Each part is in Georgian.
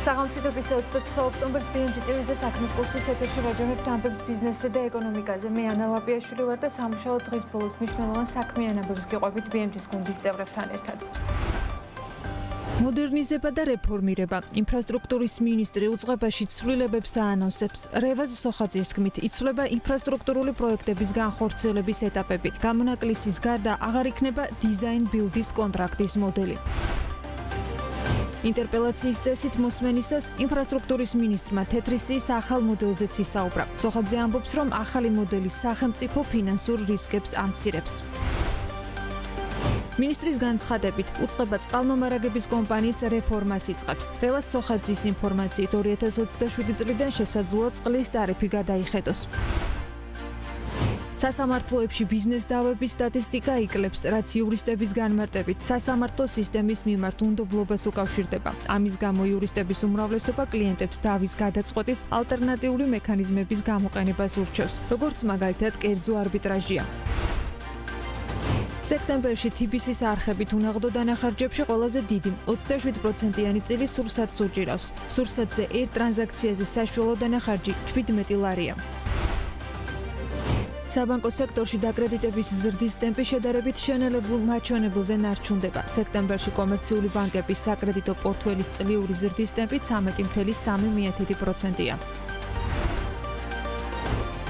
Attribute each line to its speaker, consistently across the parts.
Speaker 1: საღამოშვიდობის 29 ოქტომბერს BMG TV-ზე საქმის კურსის ეთერში ვაჯამებთ ამბებს ბიზნესზე და ეკონომიკაზე. მე ანა ლაპიაშვილი ვარ და სამუშაო დღის ბოლოს მნიშვნელოვან საქმიან ამბებს გიყვებით BMG-ის გუნდის წევრებთან ერთად. მოდერნიზება და რეფორმირება. ინფრასტრუქტურის მინისტრი უწყებაში ცვლილებებს აანონსებს. რევაზ სოხაძის თქმით, იცვლება ინფრასტრუქტურული პროექტების განხორციელების ეტაპები. გამონაკლისის გარდა აღარ იქნება დიზაინ-ბილდის კონტრაქტის მოდელი. ინტერპელაციის წესით მოსმენისას ინფრასტრუქტურის მინისტრმა თეთრისის ახალ მოდელზეც ისაუბრა. სოხაძე ამბობს, რომ ახალი მოდელი სახელმწიფო ფინანსურ რისკებს ამცირებს. მინისტრის განცხადებით, უწყება წყალმომარაგების კომპანიის რეფორმას იწყებს. რევაზ სოხაძის ინფორმაციით 2027 წლიდან შესაძლოა წყლის ტარიფი გადაიხედოს. სასამართლოებში ბიზნეს დავების სტატისტიკა იკლებს, რაც იურისტების განმარტებით სასამართლო სისტემის მიმართ უნდობლობას უკავშირდება. ამის გამო იურისტების უმრავლესობა კლიენტებს დავის გადაწყვეტის ალტერნატიული მექანიზმების გამოყენებას ურჩევს, როგორც მაგალითად კერძო არბიტრაჟია. სექტემბერში TBC-ის არხებით უნაღდო დანახარჯებში ყველაზე დიდი 27%-იანი წილი სურსათს უჭირავს. სურსათზე ერთ ტრანზაქციაზე საშუალო დანახარჯი 17 ლარია. საბანკო სექტორში დაკრედიტების ზრდის ტემპი შედარებით შენელებულ მაჩვენებელზე ნარჩუნდება. სექტემბერში კომერციული ბანკების საკრედიტო პორტფელის წლიური ზრდის ტემპი 13.3%-ია.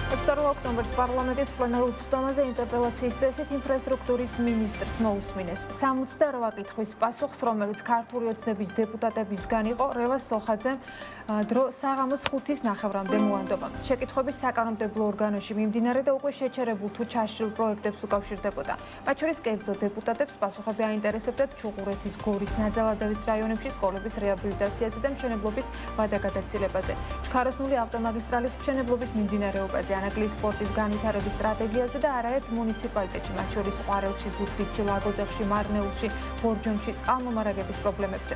Speaker 1: 22 ოქტომბერს პარლამენტის პლენარულ სხდომაზე ინტერპელაციის წესით ინფრასტრუქტურის მინისტრს მოусმინეს. 68 კითხვის პასუხს, რომელიც ქართული ოცნების დეპუტატებისგან იყო, რევაზ სოხაძემ დრო საღამოს 5-ის ნახევრამდე მოანდობა. შეკითხვები საკანონმდებლო ორგანოში მიმდინარე და უკვე შეჩერებულ თუ ჩაშლილ პროექტებს უკავშირდებოდა. მათ შორის კერძო დეპუტატებს პასუხები აინტერესებდათ ჩუღურეთის, გორის, ნაძალადევის რაიონებში სკოლების რეაბილიტაციაზე და მშენებლობის ვადაგადაცილებაზე. ჩქაროსნული ავტომაგისტრალის მშენებლობის მიმდინარეობაზე, ანაკლიის სპორტის განვითარების სტრატეგიაზე და არაერთ მუნიციპალიტეტში, მათ შორის ყვარელში, ზუგდიდში, ლაგოდეხში, მარნეულში, ბორჯომში წყალმომარაგების პრობლემებზე.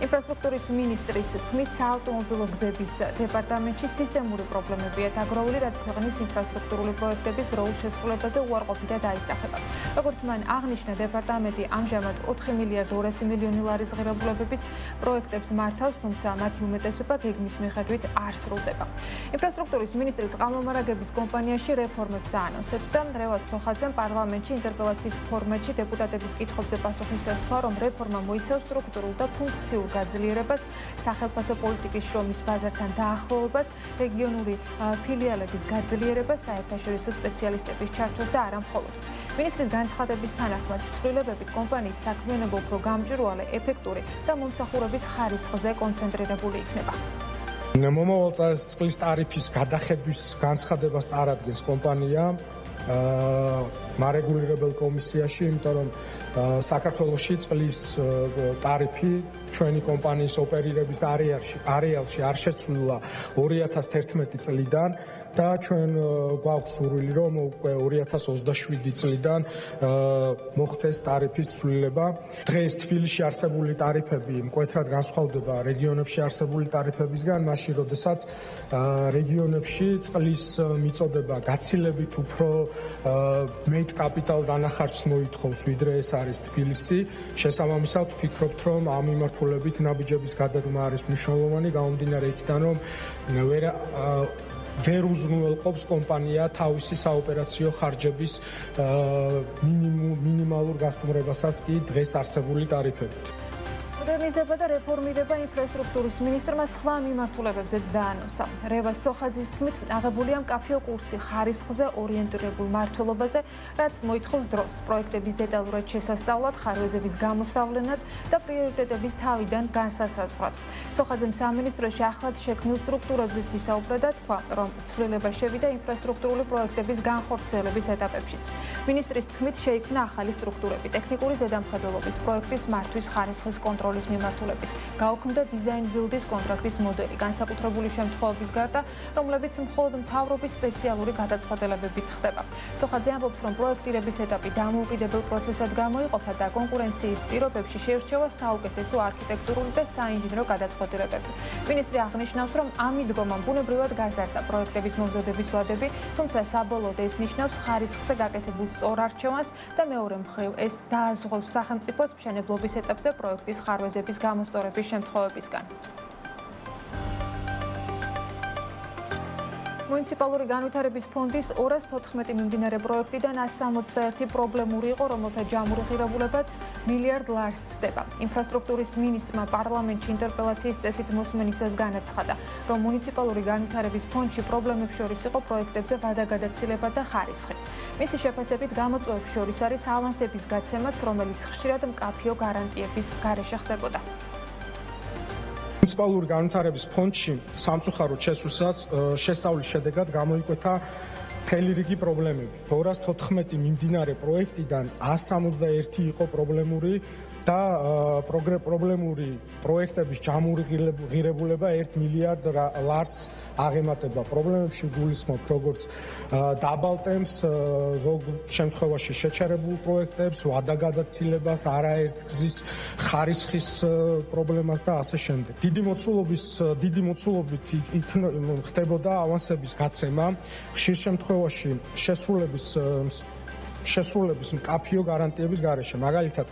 Speaker 1: ინფრასტრუქტურის მინისტრის თქმით, საავტომობილო გზების დეპარტამენტში სისტემური პრობლემებია დაგროვილი, რაც ქვეყნის ინფრასტრუქტურული პროექტების დროულ შესრულებაზე უარყოფითად აისახება. როგორც მან აღნიშნა, დეპარტამენტი ამჟამად 4 მილიარდ 200 მილიონი ლარის ღირებულებების პროექტებს მართავს, თუმცა მათი უმეტესობა გეგმის მიხედვით არ სრულდება. ინფრასტრუქტურის მინისტრი წყალმომარაგების კომპანიაში რეფორმებს აანონსებს და რევაზ სოხაძემ პარლამენტში ინტერპელაციის ფორმატში დეპუტატების კითხვებზე პასუხისას თქვა, რომ რეფორმა მოიცავს სტრუქტურულ და ფუნქციურ გაძლიერებას, სახელმწიფო პოლიტიკის შრომის ბაზართან დაახლოვებას, რეგიონული ფილიალების გაძლიერებას, საერთაშორისო სპეციალისტების ჩართვას და არა მხოლოდ. მინისტრის განცხადების თანახმად, ცვლილებებით კომპანიის საქმიანობა უფრო გამჭვირვალე, ეფექტური და მომსახურების ხარისხზე კონცენტრირებული იქნება.
Speaker 2: მომავალ წელს წყლის ტარიფის გადახედვის განცხადებას წარადგენს კომპანია მარეგულირებელ კომისიაში, იმიტომ რომ საქართველოში წყლის ტარიფი ჩვენი კომპანიის ოპერირების არეალში არ შეცვლილა 2011 წლიდან და ჩვენ გვაქვს სურვილი, რომ უკვე 2027 წლიდან მოხდეს ტარიფის ცვლილება. დღეს თბილისში არსებული ტარიფები მკვეთრად განსხვავდება რეგიონებში არსებული ტარიფებისგან, მაშინ როდესაც რეგიონებში წყლის მიწოდება გაცილებით უფრო მეტ კაპიტალ დანახარჯს მოითხოვს, ვიდრე ეს არის თბილისი. შესაბამისად, ვფიქრობთ, რომ ამ მიმართულებით ნაბიჯების გადადგმა არის მნიშვნელოვანი, გამომდინარე იქიდან, რომ ვერ უზრუნველყოფს კომპანია თავისი საოპერაციო ხარჯების მინიმალურ გასტუმრებასაც კი დღეს არსებული ტარიფებით.
Speaker 1: მოდერნიზება და რეფორმირება ინფრასტრუქტურის მინისტრმა სხვა მიმართულებებზეც დაანონსა. რევაზ სოხაძის თქმით, აღებულია მკაფიო კურსი ხარისხზე ორიენტირებულ მმართველობაზე, რაც მოითხოვს დროს, პროექტების დეტალურად შესასწავლად, ხარვეზების გამოსავლენად და პრიორიტეტების თავიდან განსასაზღვრად. სოხაძემ სამინისტროში ახლად შექმნილ სტრუქტურებზეც ისაუბრა და თქვა, რომ ცვლილება შევიდა ინფრასტრუქტურული პროექტების განხორციელების ეტაპებშიც. მინისტრის თქმით, შეიქმნა ახალი სტრუქტურები, ტექნიკური ზედამხედველობის პროექტის მართვის ხარისხის კონტროლის მიმართულებით. გაუქმდა დიზაინ-ბილდის კონტრაქტის მოდელი, განსაკუთრებული შემთხვევების გარდა, რომლებიც მხოლოდ მთავრობის სპეციალური გადაწყვეტილებებით ხდება. სოხაძე ამბობს, რომ პროექტირების ეტაპი დამოუკიდებელ პროცესად გამოიყოფა და კონკურენციის პირობებში შეირჩევა საუკეთესო არქიტექტურული და საინჟინრო გადაწყვეტილებები. მინისტრი აღნიშნავს, რომ ამ მიდგომამ ბუნებრივად გაზარდა პროექტების მომზადების ვადები, თუმცა საბოლოოდ ეს ნიშნავს ხარისხზე გაკეთებულ სწორ არჩევანს და მეორე მხრივ ეს დააზღვევს სახელმწიფოს მშენებლობის ეტაპზე პროექტის ხარვეზების გამოსწორების შემთხვევებისგან. მუნიციპალური განვითარების ფონდის 214 მიმდინარე პროექტიდან 161 პრობლემური იყო, რომელთა ჯამური ღირებულებაც მილიარდ ლარს ცდება. ინფრასტრუქტურის მინისტრმა პარლამენტში ინტერპელაციის წესით მოსმენისას განაცხადა, რომ მუნიციპალური განვითარების ფონდში პრობლემებს შორის იყო პროექტებზე ვადაგადაცილება და ხარისხი. მისი შეფასებით გამოწვევებს შორის არის ავანსების გაცემაც, რომელიც ხშირად მკაფიო გარანტიების გარეშე ხდებოდა.
Speaker 2: მუნიციპალური განვითარების ფონდში სამწუხაროდ შესვლისას შესწავლის შედეგად გამოიკვეთა მთელი რიგი პრობლემები. 214 მიმდინარე პროექტიდან 161 იყო პრობლემური და პრობლემური პროექტების ჯამური ღირებულება 1 მილიარდ ლარს აღემატება. პრობლემებში გულისხმობ როგორც დაბალ ტემპს, ზოგ შემთხვევაში შეჩერებულ პროექტებს, ვადაგადაცილებას, არაერთგზის ხარისხის პრობლემას და ასე შემდეგ. დიდი მოცულობით ხდებოდა ავანსების გაცემა, ხშირ შემთხვევაში შესრულების მკაფიო გარანტიების გარეშე. მაგალითად,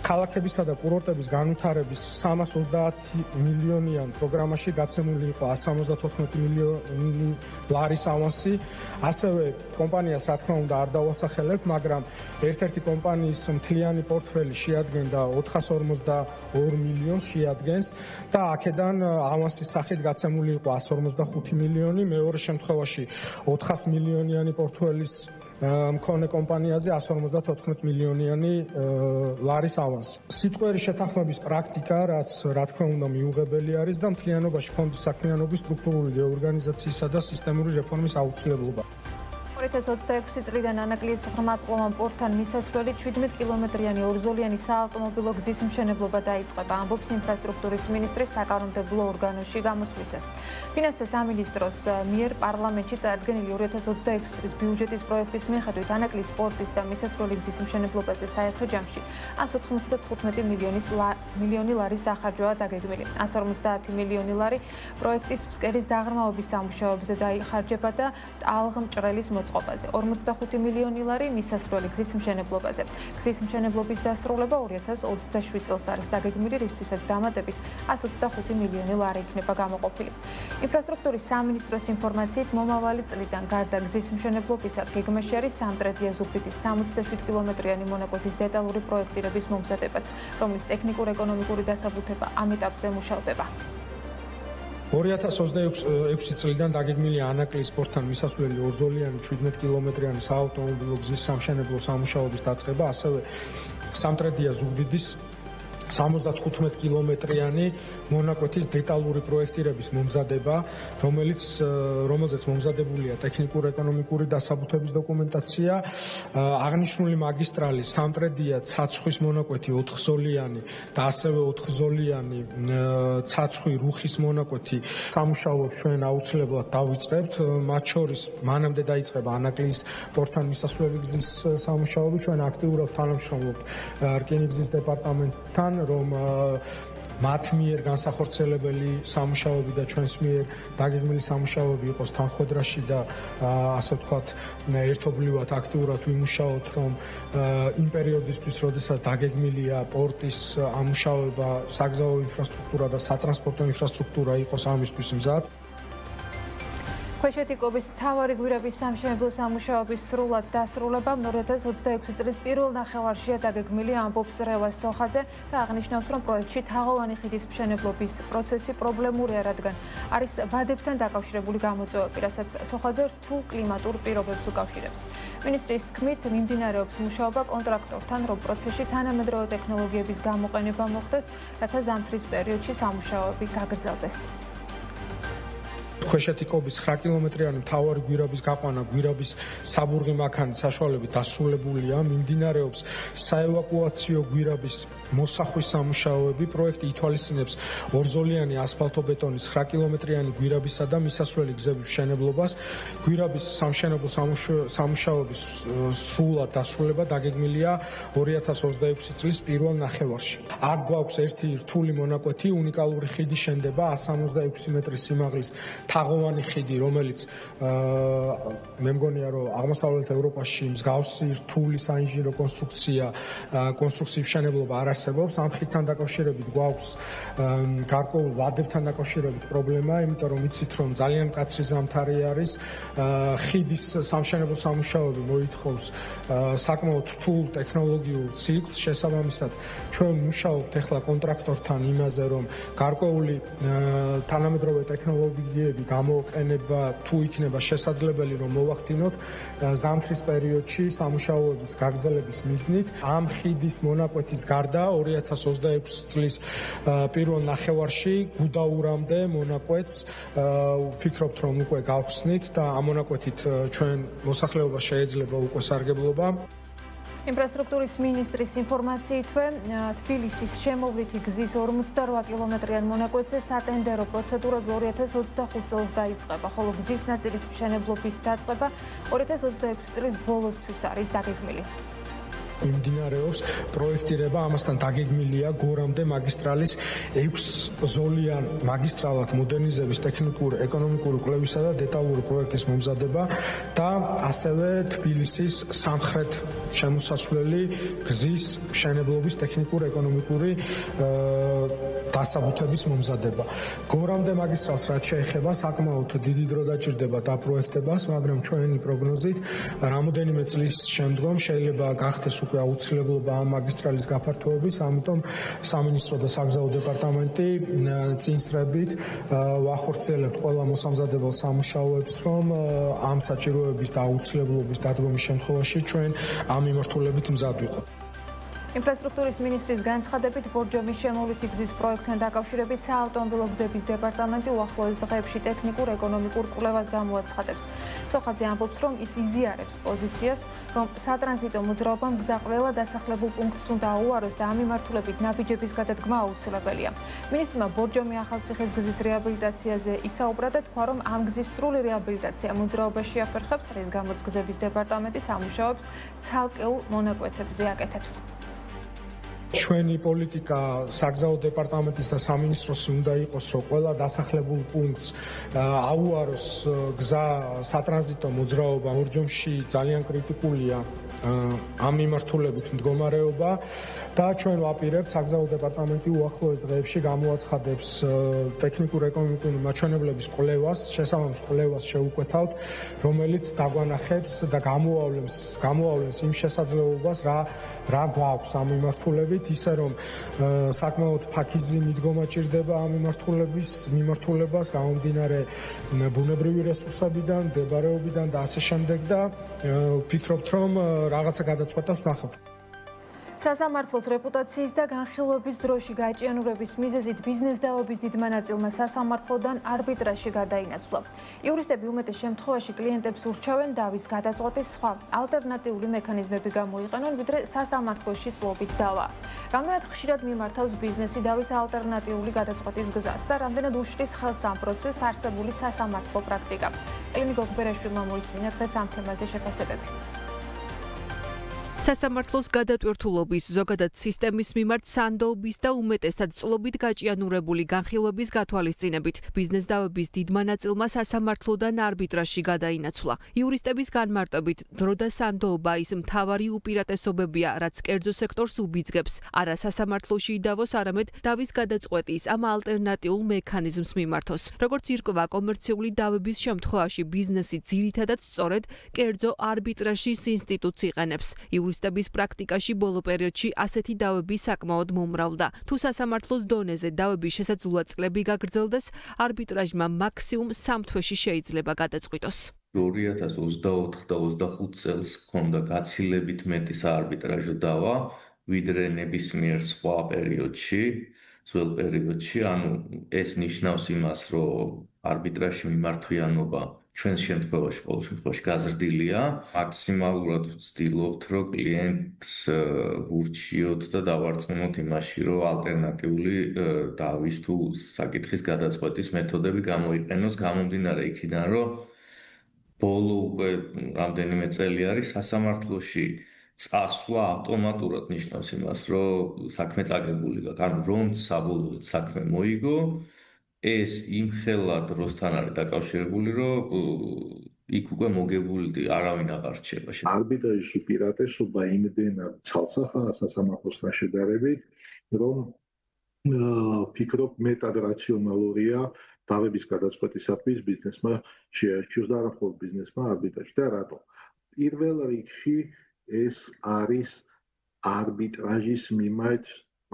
Speaker 2: ქალაქებისა და კურორტების განვითარების 330 მილიონიან პროგრამაში გაცემული იყო 174 მილიონი ლარის ავანსი. ასევე კომპანიას რა თქმა უნდა არ დავასახელებ, მაგრამ ერთ-ერთი კომპანიის მთლიანი პორტფელი შეადგენდა 452 მილიონს შეადგენს და აქედან ავანსის სახით გაცემული იყო 155 მილიონი, მეორე შემთხვევაში 400 მილიონიანი პორტფელის მქონე კომპანიაზე 154 მილიონიანი ლარის ავანსი. სიტყვიერი შეთანხმების პრაქტიკა, რაც რა თქმა უნდა მიუღებელი არის და მთლიანობაში ფონდის საქმიანობის სტრუქტურული რეორგანიზაციისა და სისტემური რეფორმის აუცილებლობა.
Speaker 1: 2026 წლიდან ანაკლიის ღრმაწყლოვან პორტთან მისასვლელი 17 კილომეტრიანი ორზოლიანი საავტომობილო გზის მშენებლობა დაიწყება, ამბობს ინფრასტრუქტურის მინისტრი საკანონმდებლო ორგანოში გამოსვლისას. ფინანსთა სამინისტროს მიერ პარლამენტში წარდგენილი 2026 წლის ბიუჯეტის პროექტის მიხედვით ანაკლიის პორტის და მისასვლელი გზის მშენებლობაზე საერთო ჯამში 195 მილიონი ლარის დახარჯვაა დაგეგმილი. 150 მილიონი ლარი პროექტის ფსკერის დაღრმავების სამუშაოებზე დაიხარჯება და ტალღმჭრელის 45 მილიონი ლარი მისასვლელი გზის მშენებლობაზე. გზის მშენებლობის დასრულება 2027 წელს არის დაგეგმილი, რისთვისაც დამატებით 125 მილიონი ლარი იქნება გამოყოფილი. ინფრასტრუქტურის სამინისტროს ინფორმაციით, მომავალი წლიდან გარდა გზის მშენებლობისა, გეგმაში არის სამტრედია ზუგდიდის 67 კილომეტრიანი მონაკვეთის დეტალური პროექტირების მომზადებაც, რომლის ტექნიკურ-ეკონომიკური დასაბუთება ამ ეტაპზე მუშავდება.
Speaker 2: 2026 წლიდან დაგეგმილია ანაკლიის პორტთან მისასვლელი ორზოლიანი 17 კილომეტრიანი საავტომობილო გზის სამშენებლო სამუშაოების დაწყება, ასევე სამტრედია ზუგდიდის 75 კილომეტრიანი მონაკვეთის დეტალური პროექტირების მომზადება, რომელზეც მომზადებულია ტექნიკურ-ეკონომიკური დასაბუთების დოკუმენტაცია. აღნიშნული მაგისტრალი სამტრედია ცაცხვის მონაკვეთი 4-ზოლიანი და ასევე 4-ზოლიანი ცაცხვის რუხის მონაკვეთი სამუშაოებს ჩვენ აუცილებლად დავიწყებთ. მათ შორის მანამდე დაიწყება ანაკლიის პორტთან მისასვლელი გზის სამუშაოები. ჩვენ აქტიურად თანამშრომლობთ რკინიგზის დეპარტამენტთან, რომ მათ მიერ განსახორციელებელი სამუშაოები და ჩვენს მიერ დაგეგმილი სამუშაოები იყოს თანხმდრაში და ასე ვთქვათ ერთობლივად აქტიურად ვიმუშაოთ, რომ იმ პერიოდისთვის, როდესაც დაგეგმილია პორტის ამუშავება, საგზაო ინფრასტრუქტურა და სატრანსპორტო ინფრასტრუქტურა იყოს ამისთვის მზად.
Speaker 1: ქვეშეთიკობის მთავარი გვირაბის სამშენებლო სამუშაოების სრულად დასრულება 2026 წლის პირველ ნახევარშია დაგეგმილი, ამბობს რევაზ სოხაძე და აღნიშნავს, რომ პროექტში თაღოვანი ხიდის მშენებლობის პროცესი პრობლემურია, რადგან არის ვადებთან დაკავშირებული გამოწვევები, რასაც სოხაძე რთულ კლიმატურ პირობებს უკავშირებს. მინისტრის თქმით, მიმდინარეობს მუშაობა კონტრაქტორთან, რომ პროცესში თანამედროვე ტექნოლოგიების გამოყენება მოხდეს, რათა ზამთრის პერიოდში სამუშაოები გაგრძელდეს.
Speaker 2: ქვეშეთიკობის 9 კილომეტრიანი მთავარი გვირაბის გაყვანა გვირაბის საბურღი მანქანით საშუალებით დასრულებულია. მიმდინარეობს საევაკუაციო გვირაბის მოსახვის სამუშაოები. პროექტი ითვალისწინებს ორზოლიანი ასფალტობეტონის 9 კილომეტრიანი გვირაბისა და მისასვლელი გზების მშენებლობას. გვირაბის სამშენებლო სამუშაოების სრულად დასრულება დაგეგმილია 2026 წლის პირველ ნახევარში. აქ გვაქვს ერთი რთული მონაკვეთი, უნიკალური ხიდი შენდება 166 მეტრის სიმაღლის თაღოვანი ხიდი, რომელიც მე მგონია, რომ აღმოსავლეთ ევროპაში მსგავსი რთული საინჟინრო კონსტრუქციის მშენებლობა არ არსებობს. ამ ხიდთან დაკავშირებით გვაქვს გარკვეულ ვადებთან დაკავშირებით პრობლემა, იმიტომ რომ იცით რომ ძალიან მკაცრი ზამთარი არის. ხიდის სამშენებლო სამუშაოები მოითხოვს საკმაოდ რთულ ტექნოლოგიურ ციკლს. შესაბამისად, ჩვენ მუშაობთ ახლა კონტრაქტორთან იმაზე, რომ გარკვეული თანამედროვე ტექნოლოგიები გამოყენება თუ იქნება შესაძლებელი, რომ მოვახდინოთ ზამთრის პერიოდში სამუშაოების გაგრძელების მიზნით. ამ ხიდის მონაკვეთის გარდა 2026 წლის პირველ ნახევარში გუდაურამდე მონაკვეთს ვფიქრობთ, რომ უკვე გავხსნით და ამ მონაკვეთით ჩვენ მოსახლეობა შეიძლება უკვე სარგებლობა.
Speaker 1: ინფრასტრუქტურის მინისტრის ინფორმაციითვე თბილისის შემოვლითი გზის 48 კილომეტრიან მონაკვეთზე სატენდერო პროცედურები 2025 წელს დაიწყება, ხოლო გზის ნაწილის მშენებლობის დაწყება 2026 წლის ბოლოსთვის არის დაგეგმილი.
Speaker 2: მიმდინარეობს პროექტირება, ამასთან დაგეგმილია გორამდე მაგისტრალის 6 ზოლიან მაგისტრალად მოდერნიზების ტექნიკური, ეკონომიკური კვლევისა და დეტალური პროექტის მომზადება და ასევე თბილისის სამხრეთ შემოსასვლელი გზის მშენებლობის ტექნიკურ-ეკონომიკური დასაბუთების მომზადება. გორამდე მაგისტრალს რაც შეეხება, საკმაოდ დიდი დრო დაჭირდება დაპროექტებას, მაგრამ ჩვენი პროგნოზით რამოდენიმე წლის შემდგომ შეიძლება გახდეს უკვე აუცილებლობა ამ მაგისტრალის გაფართოების, ამიტომ სამინისტრო და საგზაო დეპარტამენტი წინსწრებით ვახორციელებთ ყველა მოსამზადებელ სამუშაოებს, რომ ამ საჭიროების და აუცილებლობის დადგომის შემთხვევაში ჩვენ ამ მიმართულებით მზად ვიყოთ.
Speaker 1: ინფრასტრუქტურის მინისტრის განცხადებით, ბორჯომის შემოვლითი გზის პროექტთან დაკავშირებით საავტომობილო გზების დეპარტამენტი უახლოეს დღეებში ტექნიკურ-ეკონომიკურ კვლევას გამოაცხადებს. სოხაძე ამბობს, რომ ის იზიარებს პოზიციას, რომ სატრანზიტო მოძრაობამ გზა ყველა დასახლებულ პუნქტს უნდა აუაროს და ამ მიმართულებით ნაბიჯების გადადგმა აუცილებელია. მინისტრმა ბორჯომი ახალციხის გზის რეაბილიტაციაზე ისაუბრა და თქვა, რომ ამ გზის სრული რეაბილიტაცია მოძრაობაში აფერხებს, რის გამოც გზების დეპარტამენტი სამუშაოებს ცალკეულ მონაკვეთებზე აკეთებს.
Speaker 2: ჩვენი პოლიტიკა საგზაო დეპარტამენტის და სამინისტროს უნდა იყოს, რომ ყველა დასახლებულ პუნქტს აუაროს გზა სატრანზიტო მოძრაობა. ბორჯომში ძალიან კრიტიკულია ამ მიმართულებით მდგომარეობა და ჩვენ ვაპირებთ საგზაო დეპარტამენტი უახლოეს დღეებში გამოაცხადებს ტექნიკურ-ეკონომიკური მაჩვენებლების კვლევას, შესაბამის კვლევას შევუკვეთავთ, რომელიც დაგვანახებს და გამოავლენს იმ შესაძლებლობას, რა გვაქვს ამ მიმართულებით, ისე რომ საკმაოდ ფაქიზი მიდგომა ჭირდება ამ მიმართულებას გამომდინარე ბუნებრივი რესურსებიდან, მდებარეობიდან და ასე შემდეგ და ვფიქრობთ, რომ რაღაცა გადაწყვეტას ვნახავთ.
Speaker 1: სასამართლოს რეპუტაციის და განხილვების დროში გაჭიანურების მიზეზით ბიზნეს-დაობის დიდმა ნაწილმა სასამართლოდან არბიტრაჟში გადაინაცვლა. იურისტები უმეტეს შემთხვევაში კლიენტებს ურჩევენ დავის გადაწყვეტის სხვა ალტერნატიული მექანიზმები გამოიყენონ, ვიდრე სასამართლოში წლობით დავა. რამდენად ხშირად მიმართავს ბიზნესი დავის ალტერნატიული გადაწყვეტის გზას და რამდენად უშლის ხელს ამ პროცესს არსებული სასამართლო პრაქტიკა. ელინი გოგბერაშვილმა მოისმინა დღეს ამ თემაზე შეფასებები.
Speaker 3: სასამართლოს გადატვირთულობის ზოგადად სისტემის მიმართ სანდოობის და უმეტესად წლობით გაჭიანურებული განხილვების გათვალისწინებით ბიზნეს-დაავების დიდმა ნაწილმა სასამართლოდან არბიტრაჟში გადაინაცვლა. იურისტების განმარტებით, დრო და სანდოობა ის მთავარი უპირატესობებია, რაც კერძო სექტორს უბიძგებს, არა სასამართლოში იდავოს, არამედ დავის გადაწყვეტის ამ ალტერნატიულ მექანიზმს მიმართოს. როგორც ირკვევა, კომერციული დავების შემთხვევაში ბიზნესი ძირითადად სწორედ კერძო არბიტრაჟის ინსტიტუტს იყენებს. იურისტების პრაქტიკაში ბოლო პერიოდში ასეთი დავები საკმაოდ მომრავლდა. თუ სასამართლოს დონეზე დავების შესაძლოა წლები გაგრძელდეს, არბიტრაჟმა მაქსიმუმ 3 თვეში შეიძლება გადაწყვიტოს.
Speaker 4: 2024 და 25 წელს ჰქონდა გაცილებით მეტი საარბიტრაჟო დავა, ვიდრე ნებისმიერ სხვა პერიოდში, ძველ პერიოდში, ანუ ეს ნიშნავს იმას, რომ არბიტრაჟში მიმართვიანობა ჩვენს შემთხვევაში ყოველ შემთხვევაში გაზრდილია. მაქსიმალურად ვცდილობთ, რომ კლიენტს ვურჩიოთ და დავარწმუნოთ იმაში, რომ ალტერნატიული დავის თუ საკითხის გადაწყვეტის მეთოდები გამოიყენოს, გამომდინარე იქიდან, რომ ბოლო უკვე რამდენიმე წელი არის სასამართლოში წასვლა ავტომატურად ნიშნავს იმას, რომ საქმე წაგებული გაქვს, ანუ რომ საბოლოოდ საქმე მოიგო, ეს იმხელა დროსთან არის დაკავშირებული, რომ იქ უკვე მოგებული არავინ აღარ რჩება.
Speaker 5: არბიტრაჟის უპირატესობა იმდენად ცალსახაა სასამართლოსთან შედარებით, რომ ფიქრობ მეტად რაციონალურია დავების გადაწყვეტისათვის ბიზნესმა შეარჩიოს და არა მხოლოდ ბიზნესმა არბიტრაჟი და რატო? პირველ რიგში ეს არის არბიტრაჟის მიმართ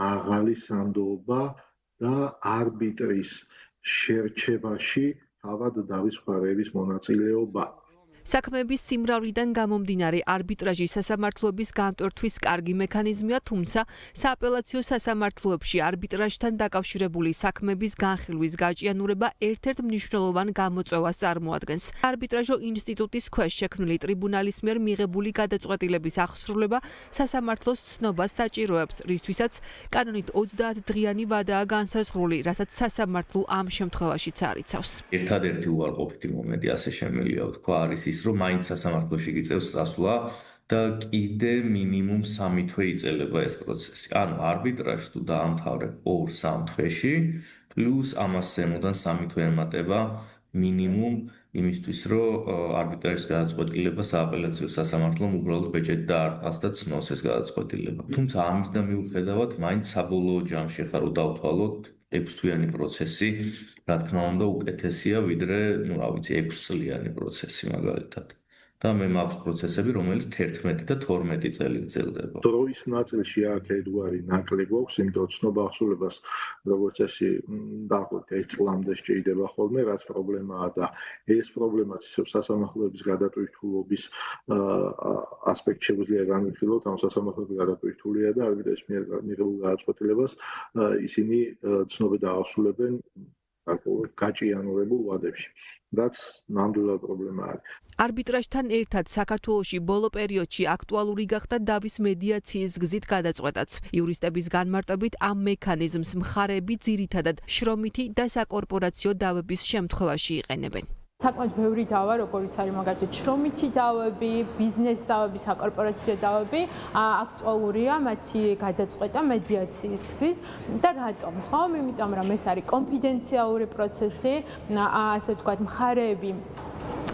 Speaker 5: მაღალი სანდოობა და არბიტრის შერჩევაში თავად დავის მხარეების მონაწილეობა.
Speaker 3: საქმეების სიმრავლიდან გამომდინარე არბიტრაჟი სასამართლოების განტვერთვის კარგი მექანიზმია, თუმცა სააპელაციო სასამართლოებში არბიტრაჟთან დაკავშირებული საქმეების განხილვის გაჭიანურება ერთ-ერთ მნიშვნელოვან გამოწვევას წარმოადგენს. არბიტრაჟო ინსტიტუტის ქვეშ შექმნილი ტრიბუნალის მიერ მიღებული გადაწყვეტილების აღსრულება სასამართლოს ცნობას საჭიროებს, რისთვისაც კანონით 30 დღიანი ვადაა განსაზღვრული, რასაც სასამართლო ამ შემთხვევაშიც არიცავს.
Speaker 4: ერთადერთი უარყოფითი მომენტი ასე შემიძლია ვთქვა არის ის, რომ მაინც სასამართლოში გიწევს წასვლა და კიდე მინიმუმ 3 თვე იწელება ეს პროცესი. ანუ არბიტრაჟს თუ დაამთავრებ 2-3 თვეში, პლუს ამას ზემოდან 3 თვე ემატება მინიმუმ იმისთვის, რომ არბიტრაჟის გადაწყვეტილება სააპელაციო სასამართლომ უბრალოდ ბეჭედი დაარტყას და ცნოს ეს გადაწყვეტილება. თუმცა ამისდა მიუხედავად, მაინც საბოლოო ჯამში ხარ დავთვალოთ 6 თვიანი პროცესი, რა თქმა უნდა, უკეთესია ვიდრე, 6 წლიანი პროცესი მაგალითად. და მე მაქვს პროცესები, რომელიც 11 და 12 წელი გრძელდება.
Speaker 5: დროის ნაწილში აქ ერთგვარი ნაკლები გვაქვს, იმიტომ ცნობა აღსრულებას როგორც ესე დაახლოებით 1 წლამდე შეიდება ხოლმე, რაც პრობლემაა და ეს პრობლემაც ისევ სასამართლოების გადატვირთულობის ასპექტ შეგვიძლია განვიხილოთ, ამ სასამართლოების გადატვირთულია და არბიტრაჟის მიერ მიღებულ გადაწყვეტილებას ისინი ცნობენ და აღსრულებენ გაჭიანურებულ ვადებში. რაც ნამდვილად პრობლემა არის.
Speaker 3: არბიტრაჟთან ერთად საქართველოში ბოლო პერიოდში აქტუალური გახდა დავის მედიაციის გზით გადაწყვეტაც. იურისტების განმარტებით ამ მექანიზმს მხარეები ძირითადად შრომითი და საკორპორაციო დავების შემთხვევაში იყენებენ.
Speaker 6: საკმაოდ ბევრი დავა, როგორც არის მაგალითად შრომითი დავები, ბიზნეს დავები, საკორპორაციო დავები, აქტუალურია მათი გადაწყვეტა მედიაციის გზით და რატომ? ხომ? იმიტომ რომ ეს არის კონფიდენციალური პროცესი, ასე ვთქვათ, მხარეები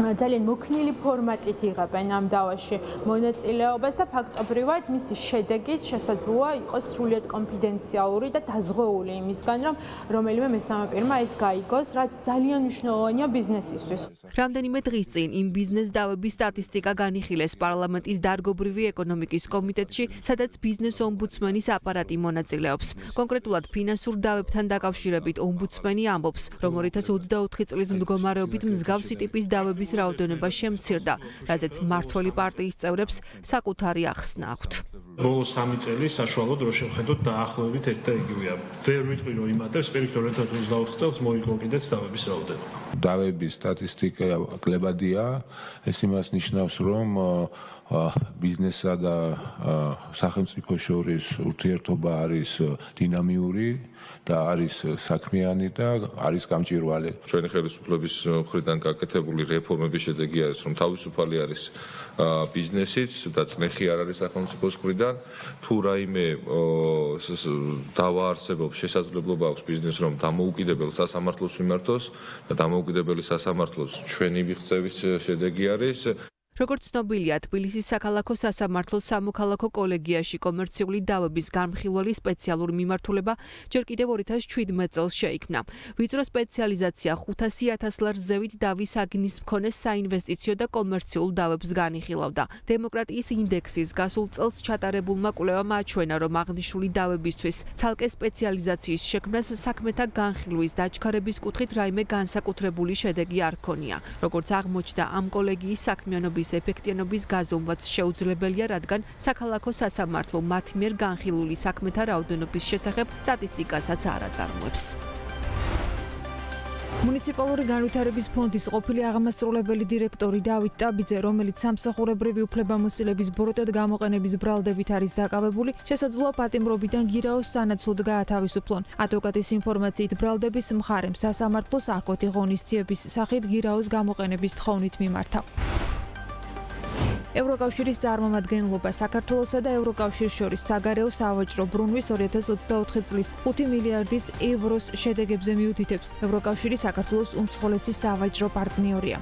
Speaker 6: ძალიან მოქნილი ფორმატით იღებენ ამ დავაში მონაწილეობას და ფაქტობრივად მისი შედეგით შესაძლოა იყოს სრულიად კონფიდენციალური და დაზღვეული იმისგან, რომ რომელიმე მესამე პირმა ეს გაიგოს, რაც ძალიან მნიშვნელოვანია ბიზნესისთვის.
Speaker 3: რამდენიმე დღის წინ იმ ბიზნეს დავების სტატისტიკა განიხილეს პარლამენტის დარგობრივი ეკონომიკის კომიტეტში, სადაც ბიზნეს ომბუდსმენის აპარატი მონაწილეობს. კონკრეტულად ფინანსურ დავებთან დაკავშირებით ომბუდსმენი ამბობს, რომ 2024 წლის მდგომარეობით მსგავსი ტიპის დავების რაოდენობა შემცირდა, რაზეც მმართველი პარტიის წევრებს საკუთარი ახსნა აქვთ.
Speaker 2: ბოლო 3 წელი საშუალოდ რო შევხედოთ დაახლოებით ერთ და იგივეა. ვერ ვიტყვი რომ იმატებს, პირიქით 2024 წელს მოიკონკიდეთ დავების რაოდენობა.
Speaker 7: დავების სტატისტიკა კლებადია, ეს იმას ნიშნავს, რომ ბიზნესსა და სახელმწიფო შორის ურთიერთობა არის დინამიური და არის საქმიანი და არის გამჭვირვალე.
Speaker 8: ჩვენი ხელისუფლების მხრიდან გაკეთებული რეფორმების შედეგი არის, რომ თავისუფალი არის ბიზნესიც და წნეხი არ არის სახელმწიფოს მხრიდან. თუ რაიმე დავა არსებობს, შესაძლებლობა აქვს ბიზნესს, რომ დამოუკიდებელ სასამართლოს მიმართოს და დამოუკიდებელი სასამართლოს ჩვენი მიღწევის შედეგი არის.
Speaker 3: როგორც ცნობილია, თბილისის საქალაქო სასამართლოს სამოქალაქო კოლეგიაში კომერციული დავების განხილველი სპეციალური მიმართულება ჯერ კიდევ 2017 წელს შეიქმნა. ვიწრო სპეციალიზაცია 500.000 ლარს ზევით დავის აგნის მქონე საინვესტიციო და კომერციულ დავებს განიხილავდა. დემოკრატიის ინდექსის გასულ წელს ჩატარებულმა კვლევამ აჩვენა, რომ აღნიშნული დავებისთვის ცალკე სპეციალიზაციის შექმნას საქმეთა განხილვის დაჩქარების კუთხით რაიმე განსაკუთრებული შედეგი არ ჰქონია. როგორც აღმოჩნდა, ამ კოლეგიის საქმიანობის ეფექტიანობის გაზომვაც შეუძლებელია, რადგან საქალაქო სასამართლო მათ მიერ განხილული საქმეთა რაოდენობის შესახებ სტატისტიკასაც არ აწარმოებს.
Speaker 1: მუნიციპალური განვითარების ფონდის ყოფილი აღმასრულებელი დირექტორი დავით ტაბიძე, რომელიც სამსახურებრივი უფლებამოსილების ბოროტად გამოყენების ბრალდებით არის დაკავებული, შესაძლოა პატიმრობიდან გირაოს სანაცვლოდ გაათავისუფლონ. ადვოკატის ინფორმაციით, ბრალდების მხარემ სასამართლოს აკვეთი ღონისძიების სახით გირაოს გამოყენების თხოვნით მიმართა. ევროკავშირის წარმომადგენლობა საქართველოსა და ევროკავშირს შორის საგარეო სავაჭრო ბრუნვის 2024 წლის 5 მილიარდის ევროს შედეგებზე მიუთითებს. ევროკავშირი საქართველოს უმსხვილესი სავაჭრო პარტნიორია.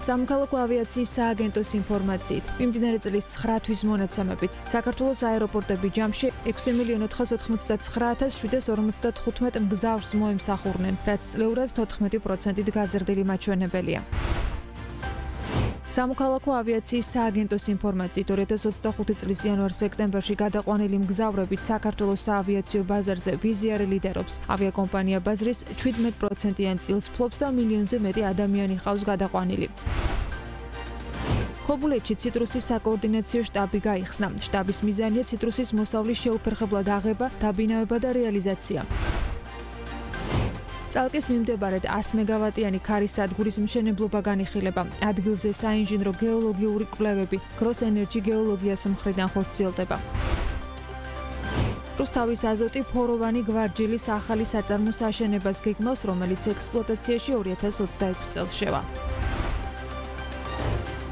Speaker 1: სამოქალაქო ავიაციის სააგენტოს ინფორმაციით, მიმდინარე წლის 9 თვის მონაცემებით, საქართველოს აეროპორტები ჯამში 6.499.755 მგზავრს მოემსახურნენ, რაც წლიურად 14%-ით გაზრდილი მაჩვენებელია. სამოქალაქო ავიაციის სააგენტოს ინფორმაციით 2025 წლის იანვარ-სექტემბერში გადაყვანილი მგზავრებით საქართველოს საავიაციო ბაზარზე ვიზიარი ლიდერობს. ავიაკომპანია ბაზრის 17%-იან წილს ფლობს და მილიონზე მეტი ადამიანი ყავს გადაყვანილი. ქობულეთში ციტრუსის საკოორდინაციო შტაბი გაიხსნა. შტაბის მიზანია ციტრუსის მოსავლის შეუფერხებლად აღება, დაბინავება და რეალიზაცია. წალკის მიმდებარედ 100 მეგავატიანი ქარის სადგურის მშენებლობა განიხილება. ადგილზე საინჟინრო გეოლოგიური კვლევები, Cross Energy გეოლოგიას მხრიდან ხორციელდება. რუსთავის აზოტი ფოროვანი გვარჯილის ახალი საწარმოს აშენებას გეგმავს, რომელიც ექსპლუატაციაში 2026 წელს შევა.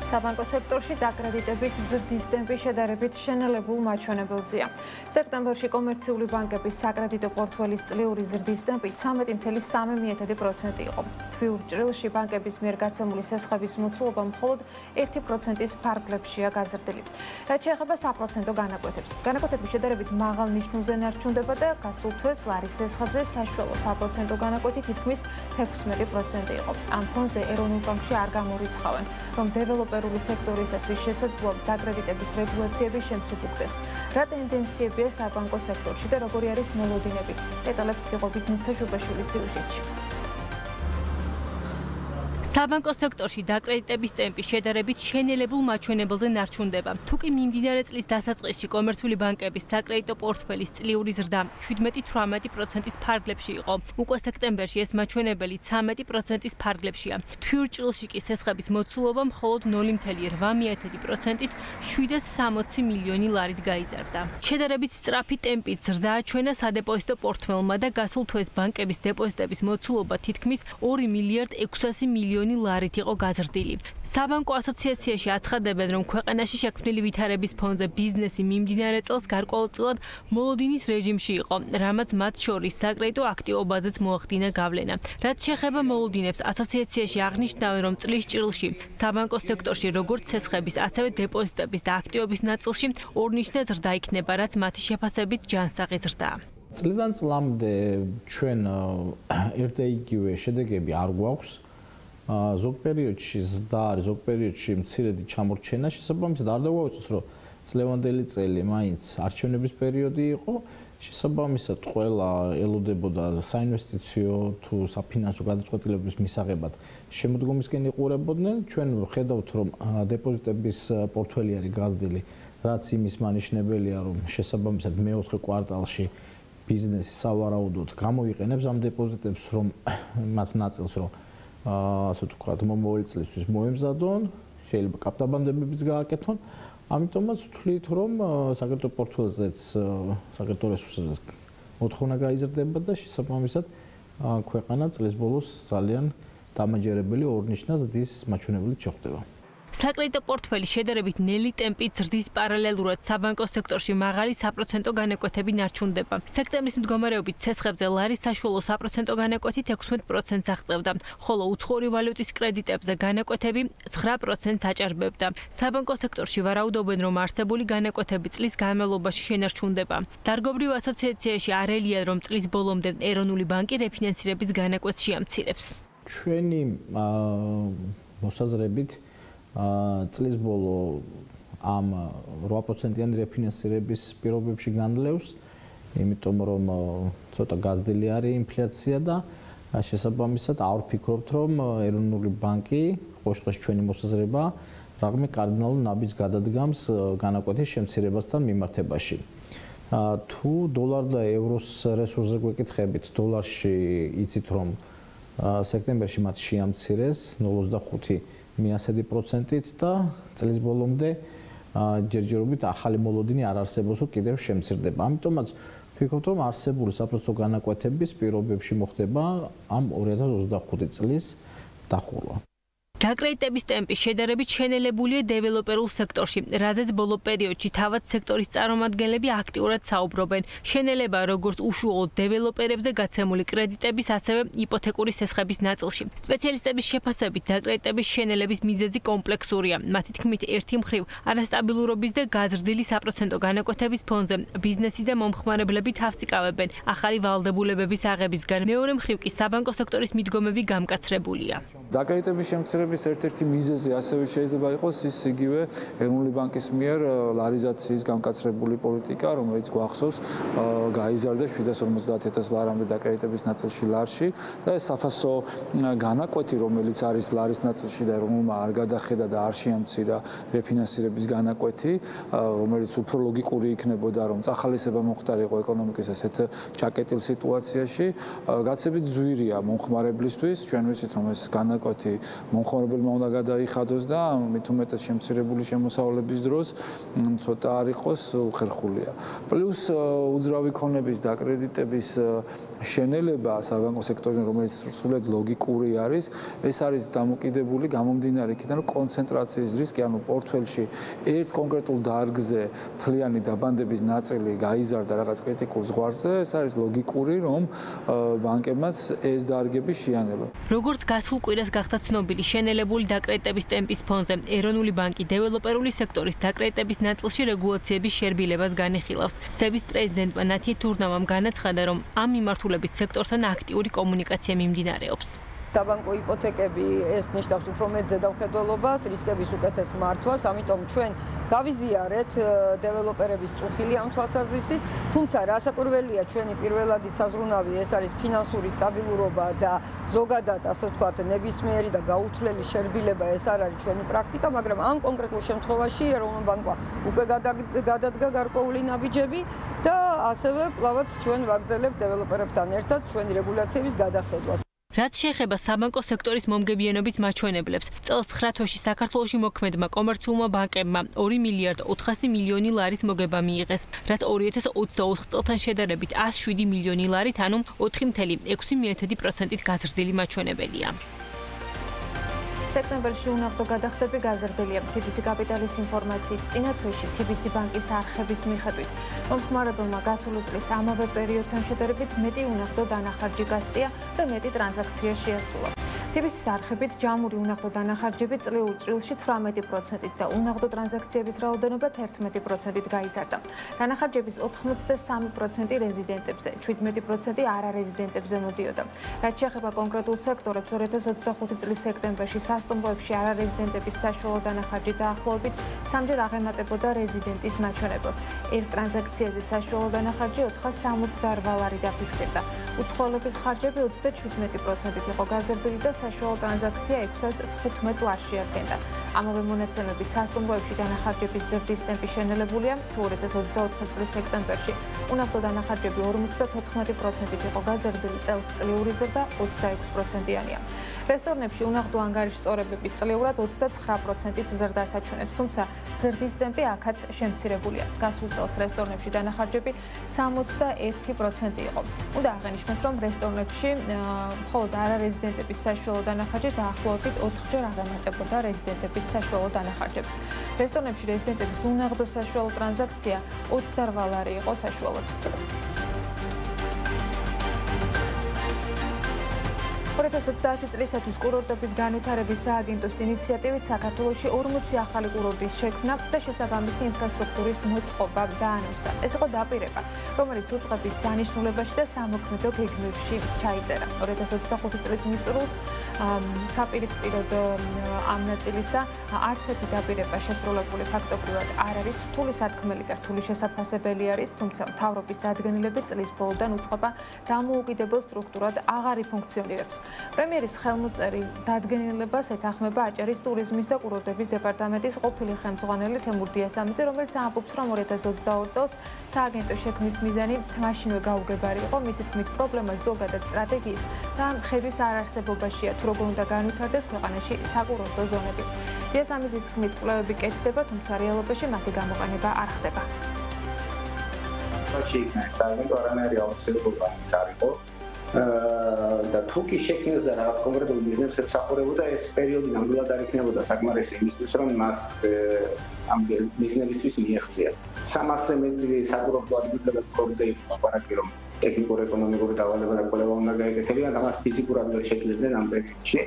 Speaker 1: საბანკო სექტორში დაკრედიტების ზრდის ტემპი შედარებით შენელებულ მაჩვენებელზეა. სექტემბერში კომერციული ბანკების საკრედიტო პორტფელის წლიური ზრდის ტემპი 13.3% იყო. თვიურ ჭრილში ბანკების მიერ გაცემული სესხების მოცულობა მხოლოდ 1%-ის ფარგლებშია გაზრდილი. რაც შეეხება საპროცენტო განაკვეთებს. განაკვეთები შედარებით მაღალ ნიშნულზე ნარჩუნდება და გასულ თვეს ლარის სესხებზე საშუალო საპროცენტო განაკვეთი თითქმის 16% იყო. ამ ფონზე ეროვნულ ბანკში არ გამორიცხავენ, რომ დეველოპერული სექტორისათვის შესაძლოა დაკრედიტების რეგულაციების შემსუბუქდეს. რა ტენდენციებია საბანკო სექტორში და როგორი არის მოლოდინები? დეტალებს გიღობით ნუცა შუბაშვილის სიუჟეტში.
Speaker 9: საბანკო სექტორში დაკრედიტების ტემპი შედარებით შენელებულ მაჩვენებელზე ნარჩუნდება. თუკი მიმდინარე წლის დასაწყისში კომერციული ბანკების საკრედიტო პორტფელის წლიური ზრდა 17-18%-ის ფარგლებში იყო. უკვე სექტემბერში ეს მაჩვენებელი 13%-ის ფარგლებშია. თვიურ ჭრილში კი სესხების მოცულობა მხოლოდ 0.8%-ით 760 მილიონი ლარით გაიზარდა. შედარებით სწრაფი ტემპით ზრდა აჩვენა სადეპოზიტო პორტფელმა და გასულ თვეს ბანკების დეპოზიტების მოცულობა თითქმის 2 მილიარდ 600 მილიონი ლარით იყო გაზრდილი. საბანკო ასოციაციაში აცხადებენ, რომ ქვეყანაში შექმნილი ვითარების ფონზე ბიზნესი მიმდინარე წელს გარკვეულწილად მოლოდინის რეჟიმში იყო, რამაც მათ შორის საკრედიტო აქტივობაზეც მოახდინა გავლენა. რაც შეეხება მოლოდინებს, ასოციაციაში აღნიშნავენ, რომ წლის ჭრილში საბანკო სექტორში როგორც სესხების, ასევე დეპოზიტების და აქტივების ნაწილში ორნიშნა ზრდა იქნება, რაც მათი შეფასებით ჯანსაღი ზრდაა.
Speaker 10: წლიდან წლამდე ჩვენ ერთ და იგივე შედეგები არ გვაქვს. ზოგ პერიოდში ზრდა არის, ზოგ პერიოდში მცირედი ჩამორჩენა, შესაბამისად არ დავაუწყოს, რომ წლევანდელი წელი მაინც არჩევნების პერიოდი იყო, შესაბამისად ყველა ელოდებოდა საინვესტიციო თუ საფინანსო გადაწყვეტილებების მისაღებად შემოდგომისკენ იყურებოდნენ. ჩვენ ვხედავთ, რომ დეპოზიტების პორტფელი არის გაზრდილი, რაც იმის მანიშნებელია, რომ შესაბამისად მეოთხე კვარტალში ბიზნესი სავარაუდოდ გამოიყენებს ამ დეპოზიტებს, რომ მათ ნაწილს რომ ასე ვთქვათ, მომავალი წლისთვის მოემზადონ, შეიძლება კაპიტალბანდებებიც გააკეთონ. ამიტომაც ვთვლით, რომ საკრედიტო პორტფელზეც საკრედიტო რესურსებზეც მოთხოვნა გაიზრდება და შესაბამისად ქვეყანა წლის ბოლოს ძალიან დამაჯერებელი ორნიშნა ზრდის მაჩვენებლით შეხვდება.
Speaker 9: საკრედიტო პორტფელი შედარებით ნელი ტემპით ზრდის პარალელურად საბანკო სექტორში მაღალი საპროცენტო განაკვეთები ნარჩუნდება. სექტემბრის მდგომარეობით ცესხებზე ლარის საშუალო საპროცენტო განაკვეთი 16%-ს აღწევდა, ხოლო უცხოური ვალუტის კრედიტებზე განაკვეთები 9%-ს აჭარბებდა. საბანკო სექტორში ვარაუდობენ, რომ არსებული განაკვეთები წლის განმავლობაში შენარჩუნდება. დარგობრივ ასოციაციაში არელია, რომ წლის ბოლომდე ეროვნული ბანკი რეფინანსირების განაკვეთს შეამცირებს.
Speaker 10: ჩვენი მოსაზრებით წლის ბოლო ამ 8%-იანი რეფინანსირების პირობებში განლევს, იმიტომ რომ ცოტა გაზრდილი არის ინფლაცია და შესაბამისად არ ვფიქრობთ, რომ ეროვნული ბანკი, ყოველ შემთხვევაში ჩვენი მოსაზრება, რამე კარდინალურ ნაბიჯს გადადგამს განაკვეთის შემცირებასთან მიმართებაში. თუ დოლარ და ევროს რესურსზე გვეკითხებით, დოლარში იცით, რომ სექტემბერში მათ შეამცირეს 0.25%-ით და წლის ბოლომდე ჯერჯერობით ახალი მოლოდინი არ არსებობს, რომ კიდევ შემცირდება. ამიტომაც ვფიქრობ, რომ არსებული საპროცენტო განაკვეთების პირობებში მოხდება ამ 2025 წლის დახურვა.
Speaker 9: დაკრედიტების ტემპი შედარებით შენელებულია დეველოპერულ სექტორში, რაზეც ბოლო პერიოდში თავად სექტორის წარმომადგენლები აქტიურად საუბრობენ. შენელება როგორც უშუალოდ დეველოპერებზე გაცემული კრედიტების, ასევე იპოთეკური სესხების ნაწილში. სპეციალისტების შეფასებით, დაკრედიტების შენელების მიზეზი კომპლექსურია. მათი თქმით, ერთი მხრივ არასტაბილურობის და გაზრდილი საპროცენტო განაკვეთების ფონზე ბიზნესი და მომხმარებლები თავს იკავებენ ახალი ვალდებულებების აღებისგან. მეორე მხრივ კი საბანკო სექტორის მიდგომები გამკაცრებულია.
Speaker 11: დაკრედიტების შემცირების ერთ-ერთი მიზეზი ასევე შეიძლება იყოს ის იგივე ეროვნული ბანკის მიერ ლარიზაციის გამკაცრებული პოლიტიკა, რომელიც გვახსოვს გაიზარდა 750,000 ლარამდე დაკრედიტების ნაწილში ლარში და ეს საფასო განაკვეთი, რომელიც არის ლარის ნაწილში და რომელმა არ გადახედა და არ შეამცირა რეფინანსირების განაკვეთი, რომელიც უფრო ლოგიკური იქნებოდა, რომ წახალისება მოხდარიყო ეკონომიკის ასეთ ჩაკეტილ სიტუაციაში, გაცებით ძვირია მომხმარებლისთვის, ჩვენ ვიცით, რომ ეს განაკვეთი მომხმარებელმა უნდა გადაიხადოს და მით უმეტეს შემცირებული შემოსავლების დროს ცოტა არ იყოს უხერხულია. პლუს უძრავი ქონების დაკრედიტების შენელება საბანკო სექტორში, რომელიც სრულად ლოგიკური არის, ეს არის დამოკიდებული გამომდინარე იქიდან, რომ კონცენტრაციის რისკი, ანუ პორტფელში ერთ კონკრეტულ დარგზე მთლიანი დაბანდების ნაწილი გაიზარდა რაღაც კრიტიკულ ზღვარზე, ეს არის ლოგიკური, რომ ბანკებმაც ეს დარგები შეანელონ.
Speaker 9: როგორც გასულ კვირას გახდა ცნობილი შენელებული დაკრედიტების ტემპის ფონზე, ეროვნული ბანკი დეველოპერული სექტორის დაკრედიტების ნაწილში რეგულაციების შერბილებას განიხილავს. სების პრეზიდენტმა ნათია თურნავამ განაცხადა, რომ ამ მიმართულებით სექტორთან აქტიური კომუნიკაცია მიმდინარეობს.
Speaker 12: საბანკო იპოთეკები ეს ნიშნავს უფრო მეტ ზედამხედველობას, რისკების უკეთეს მართვას, ამიტომ ჩვენ გავიზიარეთ დეველოპერების წუხილი ამ თვალსაზრისით, თუმცა რასაკვირველია ჩვენი პირველადი საზრუნავი ეს არის ფინანსური სტაბილურობა და ზოგადად ასე ვთქვათ ნებისმიერი და გაუთვლელი შერბილება ეს არ არის ჩვენი პრაქტიკა, მაგრამ ამ კონკრეტულ შემთხვევაში ეროვნულ ბანკმა უკვე გადადგა გარკვეული ნაბიჯები და ასევე კვლავაც ჩვენ ვაგრძელებთ დეველოპერებთან ერთად ჩვენი რეგულაციების გადახედვას.
Speaker 9: რაც შეეხება საბანკო სექტორის მომგებიანობის მაჩვენებლებს, წელს 9 თვეში საქართველოში მოქმედმა კომერციულმა ბანკებმა 2 მილიარდ 400 მილიონი ლარის მოგება მიიღეს, რაც 2024 წელთან შედარებით 107 მილიონი ლარით, ანუ 4,6% გაზრდილი მაჩვენებელია.
Speaker 1: სექტემბერში უნაღდო გადახდები გაზრდილია. TBC კაპიტალის ინფორმაციით, წინა თვეში TBC ბანკის არხების მიხედვით, მომხმარებელმა გასული წლის ამავე პერიოდთან შედარებით მეტი უნაღდო დანახარჯი გასწია და მეტი ტრანზაქცია შეასრულა. TBC-ის არხებით ჯამური უნაღდო დანახარჯები წლიურ ჭრილში 18%-ით და უნაღდო ტრანზაქციების რაოდენობა 11%-ით გაიზარდა. დანახარჯების 83% რეზიდენტებზე, 17% არარეზიდენტებზე მოდიოდა. რაც შეეხება კონკრეტულ სექტორებს, 2025 წლის სექტემბერში სასტუმროებში არარეზიდენტების საშუალო დანახარჯი დაახლოებით 3-ჯერ აღემატებოდა რეზიდენტის მაჩვენებელს. ერთ ტრანზაქციაზე საშუალო დანახარჯი 468 ლარი დაფიქსირდა. უცხოელების ხარჯები 37%-ით იყო გაზრდილი და საშუალო ტრანზაქცია 615 ლარს შეადგენდა. ამავე მონაცემებით სასტუმროებში დანახარჯების ზრდის ტემპი შენელებულია. 2024 წლის სექტემბერში უნაღდო დანახარჯები 54%-ით იყო გაზრდილი, წელს წლიური ზრდა 26%-იანია. რესტორნებში უნაღდო ანგარიშის სწორებები წლიურად 29%-ით ზრდას აჩვენებს, თუმცა ზრდის ტემპი აქაც შემცირებულია. გასულ წელს რესტორნებში დანახარჯები 61% იყო. უნდა აღინიშნოს, რომ რესტორნებში მხოლოდ არარეზიდენტების საშუალო დანახარჯი დაახლოებით 4-ჯერ აღემატებოდა რეზიდენტების საშუალო დანახარჯებს. რესტორნებში რეზიდენტების უნაღდო საშუალო ტრანზაქცია 28 ლარი იყო საშუალოდ. 2030 წლისათვის კურორტების განვითარების სააგენტოს ინიციატივით საქართველოში 40 ახალი კურორტის შექმნა და შესაბამისი ინფრასტრუქტურის მოწყობა დაანონსდა. ეს იყო დაპირება, რომელიც უწყების დანიშნულებაში და სამოქმედო გეგმებში ჩაიწერა. 2025 წლის მიწურულს საპირისპიროდ ამ ნაწილისა არც ერთი დაპირება შესრულებული ფაქტობრივად არ არის. რთული სათქმელი და რთული შესაფასებელი არის, თუმცა მთავრობის დადგენილებით წლის ბოლოდან უწყება დამოუკიდებელ სტრუქტურად აღარ იფუნქციონირებს. პრემიერის ხელმოწერი დადგენილებას ეთანხმება აჭარის ტურიზმის და კურორტების დეპარტამენტის ყოფილი ხელმძღვანელი თემურ დიასამიძე, რომელიც ამბობს, რომ 2022 წელს სააგენტოს შექმნის მიზანი მაშინვე გაუგებარი იყო. მისი თქმით, პრობლემა ზოგადად სტრატეგიის და ხედვის არარსებობაშია, თუ როგორ უნდა განვითარდეს ქვეყანაში საკურორტო ზონები. დიასამიძის თქმით, კვლევები კეთდება, თუმცა რეალობაში მათი გამოყენება არ ხდება.
Speaker 13: სააგენტო არანაირი აუცილებლობა ის არ იყო. და თუკი შექმნეს და რაღაც კონკრეტულ ბიზნესებს ახორებოდა ეს პერიოდი ნამდვილად არ იქნებოდა საკმარისი იმისთვის რომ მას ამ ბიზნესისთვის მიეღწია 300-ზე მეტი საგურამო ადგილზე და პროექტზე ლაპარაკი რომ ტექნიკურ-ეკონომიკური დავალება და კვლევა უნდა გაეკეთებინა და მას ფიზიკურად ვერ შეკლებდნენ ამ პერიოდში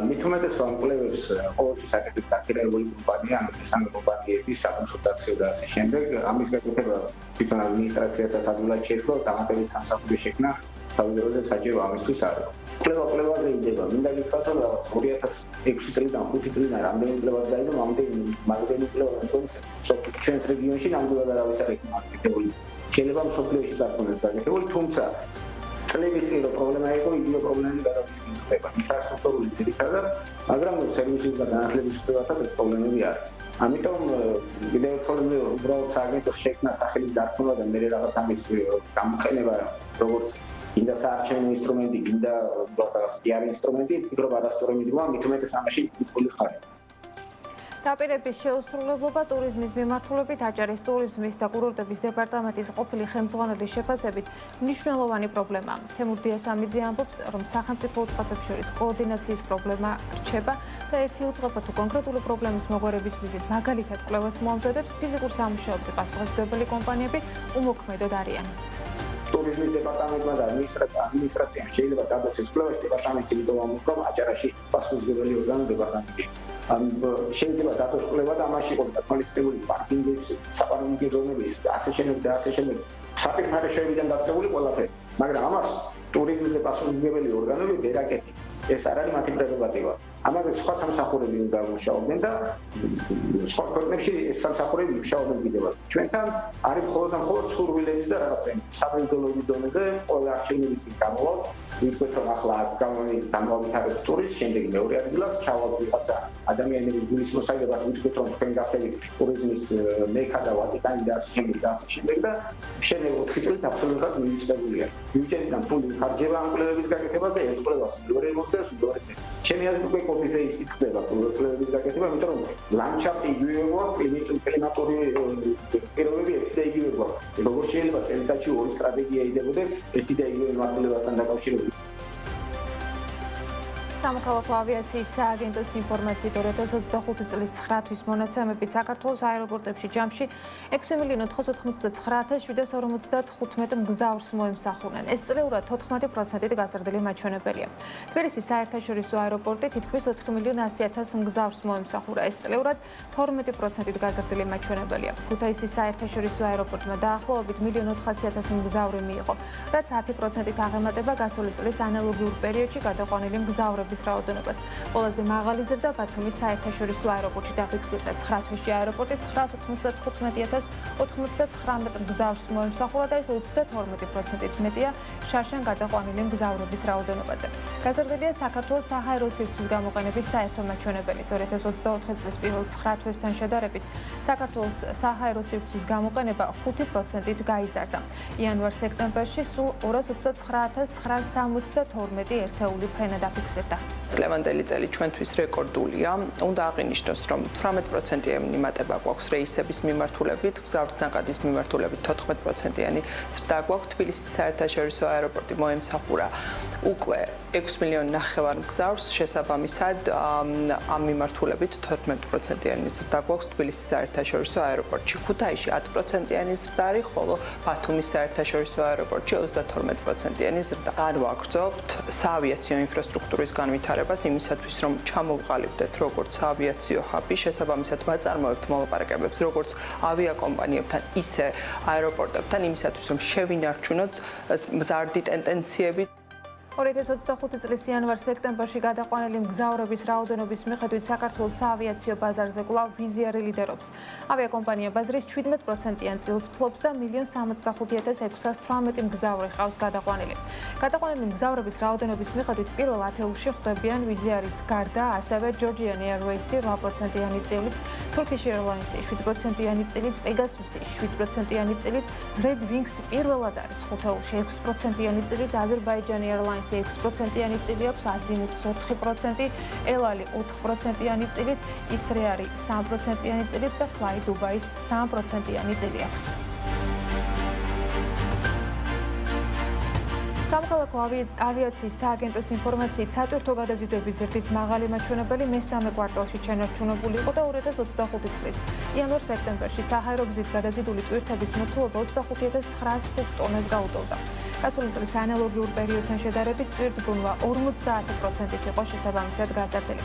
Speaker 13: მით უმეტეს რომ კვლევებს ყოველთვის აკეთებს დაქირავებული კომპანია ან მესამე კომპანიების საკონსულტაციო და ასე შემდეგ ამის გაკეთება თვითონ ადმინისტრაციასაც ადვილად შეეძლო დამატებით სამსახური შექმნა თავიდანვე საჭირო ამისთვის არის კვლევაზე იდება მინდა გითხრათ რომ რაღაც 2006 წლიდან 5 წლიდან რამდენი კვლევას დაიდო მაგდენი კვლევა მოგონს ჩვენს რეგიონში ნამდვილად არავის არ იქნება აკეთებული შეიძლება მსოფლიოში წარმოდეს გაკეთებული თუმცა წლების წინ პრობლემა იყო იდეო პრობლემები გადავიდეთ ხდება ინფრასტრუქტურული ძირითადად მაგრამ სერვისის და განათლების სფეროთაც ეს პრობლემები არის ამიტომ კიდევ ერთხელ უბრალოდ სააგენტოს შექმნა სახელის დარქმევა და მე რაღაც ამის გამოყენება როგორც ინდა საარჩევნო ინსტრუმენტი კიდე რაღაც პიარ ინსტრუმენტი ფიქრობ არასწორი მიდგომა მით უმეტეს ამაში ფიქრული ხარ
Speaker 1: დაპირების შეუსრულებლობა ტურიზმის მიმართულებით აჭარის ტურიზმის და კურორტების დეპარტამენტის ყოფილი ხელმძღვანელის შეფასებით მნიშვნელოვანი პრობლემაა. თემურ დიასამიძე ამბობს, რომ სახელმწიფო უწყებებს შორის კოორდინაციის პრობლემა რჩება და ერთი უწყება თუ კონკრეტული პრობლემის მოგვარების მიზნით მაგალითად კვლევას მოამზადებს ფიზიკურ სამუშაოებზე პასუხისმგებელი კომპანიები უმოქმედოდ არიან.
Speaker 13: ტურიზმის დეპარტამენტმა და ადმინისტრაციამ შეიძლება გადაწყვეტს კვლევაში დეპარტამენტს იმიტომ რომ აჭარაში პასუხისმგებელი ორგანო დეპარტამენტი შეიძლება დატოს კვლევა და ამაში იყოს დაკვალიფიცირებული პარკინგების, საპარკინგო ზონების, ასე შემდეგ, საფირმარეშოებიდან დაწყებული ყველაფერი. მაგრამ ამას ტურიზმზე პასუხისმგებელი ორგანოები ვერ აკეთებენ. ეს არ არის მათი პრეროგატივა. ამაზე სხვა სამსახურები უნდა მუშაობდნენ და სხვა ქვეყნებში ეს სამსახურები მუშაობენ კიდევ. ჩვენთან არის მხოლოდ სურვილების და რაღაცა საბრძოლოების დონეზე ყველა არჩევნების წინ გამოვავალ ვიტყვით რომ ახლა გამოვითავებთ ტურიზმს, შემდეგ მეორე ადგილას ჩავალთ ვიღაცა ადამიანების გულის მოსაიდებად ვიტყვით რომ თქვენ გახდებით ტურიზმის მექა და ვატიკანი და ასე შემდეგ და შემდეგ 4 წლით აბსოლუტურად მივიწყებულია. ბიუჯეტიდან ფული ხარჯება ამ კვლევების გაკეთებაზე, ერთ კვლევას მეორე მოხდეს, მეორეზე. ჩემი აზრით უკვე კოპი-პეისტით ხდება კვლევების გაკეთება, იმიტომ რომ ლანდშაფტი იგივე გვაქვს, კლიმატური პირობები ერთი და იგივე გვაქვს. როგორც შეიძლება წელიწადში ორი სტრატეგია იდებოდეს ერთი და იგივე მიმართულებასთან დაკავშირებით.
Speaker 1: სამოქალაქო ავიაციის სააგენტოს ინფორმაციით 2025 წლის 9 თვის მონაცემებით საქართველოს აეროპორტებში ჯამში 6,497,755 მგზავრს მოემსახურნენ. ეს წლიურად 14%-ით გაზრდილი მაჩვენებელია. თბილისის საერთაშორისო აეროპორტი თითქმის 4,100,000 მგზავრს მოემსახურა. ეს წლიურად 12%-ით გაზრდილი მაჩვენებელია. ქუთაისის საერთაშორისო აეროპორტმა დაახლოებით 1,400,000 მგზავრი მიიღო, რაც 10%-ით აღემატება გასული წლის ანალოგიურ პერიოდში გადაყვანილი მგზავრების რაოდენობას. ყველაზე მაღალი ზრდა ბათუმის საერთაშორისო აეროპორტში დაფიქსირდა. 9 თვეში აეროპორტი 995,099 მგზავრს მოემსახურა და ეს 32%-ით მეტია შარშან გადაყვანილი მგზავრების რაოდენობაზე. გაზრდილია საქართველოს საჰაერო სივრცის გამოყენების საერთო მაჩვენებელი. 2024 წლის პირველ 9 თვესთან შედარებით საქართველოს საჰაერო სივრცის გამოყენება 5%-ით გაიზარდა. იანვარ-სექტემბერში სულ 229,962 ერთეული ფრენა დაფიქსირდა.
Speaker 14: წლევანდელი წელი ჩვენთვის რეკორდულია. უნდა აღინიშნოს, რომ 18%-იანი მიმატება გვაქვს რეისების მიმართულებით, მგზავრთნაკადის მიმართულებით 14%-იანი ზრდა გვაქვს. თბილისის საერთაშორისო აეროპორტი მოემსახურა უკვე 6,9 მგზავრს, შესაბამისად ამ მიმართულებით 12%-იანი ზრდა გვაქვს თბილისის საერთაშორისო აეროპორტში. ქუთაისში 10%-იანი ზრდა არის, ხოლო ბათუმის საერთაშორისო აეროპორტში 32%-იანი ზრდა. არ ვაგრძობთ საავიაციო ინფრასტრუქტურის განვითარებას იმისათვის, რომ ჩამოვყალიბდეთ როგორც ავიაციო ჰაბი, შესაბამისად ვაწარმოებთ მოლაპარაკებებს როგორც ავიაკომპანიებთან, ისე აეროპორტებთან იმისათვის, რომ შევინარჩუნოთ მზარდი ტენდენციები.
Speaker 1: 2025 წლის იანვარ-სექტემბერში გადაყვანილი მგზავრების რაოდენობის მიხედვით საქართველოს საავიაციო ბაზარზე კვლავ ვიზიარი ლიდერობს. ავიაკომპანია ბაზრის 17%-იან წილს ფლობს და 1,65,618 მგზავრი ყავს გადაყვანილი. გადაყვანილი მგზავრების რაოდენობის მიხედვით პირველ ათეულში ხვდებიან ვიზიარის გარდა ასევე Georgian Airways-ი 8%-იანი წილით, Turkish Airlines-ი 7%-იანი წილით, Pegasus-ი 7%-იანი წილით, Red Wings პირველად არის 5 ათეულში 6%-იანი წილით, Azerbaijan Airlines 6%-იანი წილი აქვს, Azimut 4%, Elali 4%-იანი წილით, Israeli 3%-იანი წილით და Fly Dubai-ს 3%-იანი წილი აქვს. სამოქალაქო ავიაციის სააგენტოს ინფორმაციით, სატვირთო გადაზიდვების ზრდის მაღალი მაჩვენებელი მესამე კვარტალში შენარჩუნებული იყო და 2025 წლის იანვარ-სექტემბერში საჰაერო გზით გადაზიდული ტვირთების მოცულობა 25905 ტონას გაუტოვდა. გასული წლის ანალოგიურ პერიოდთან შედარებით ტვირთბრუნვა 50%-ით იყო შესაბამისად გაზრდილი.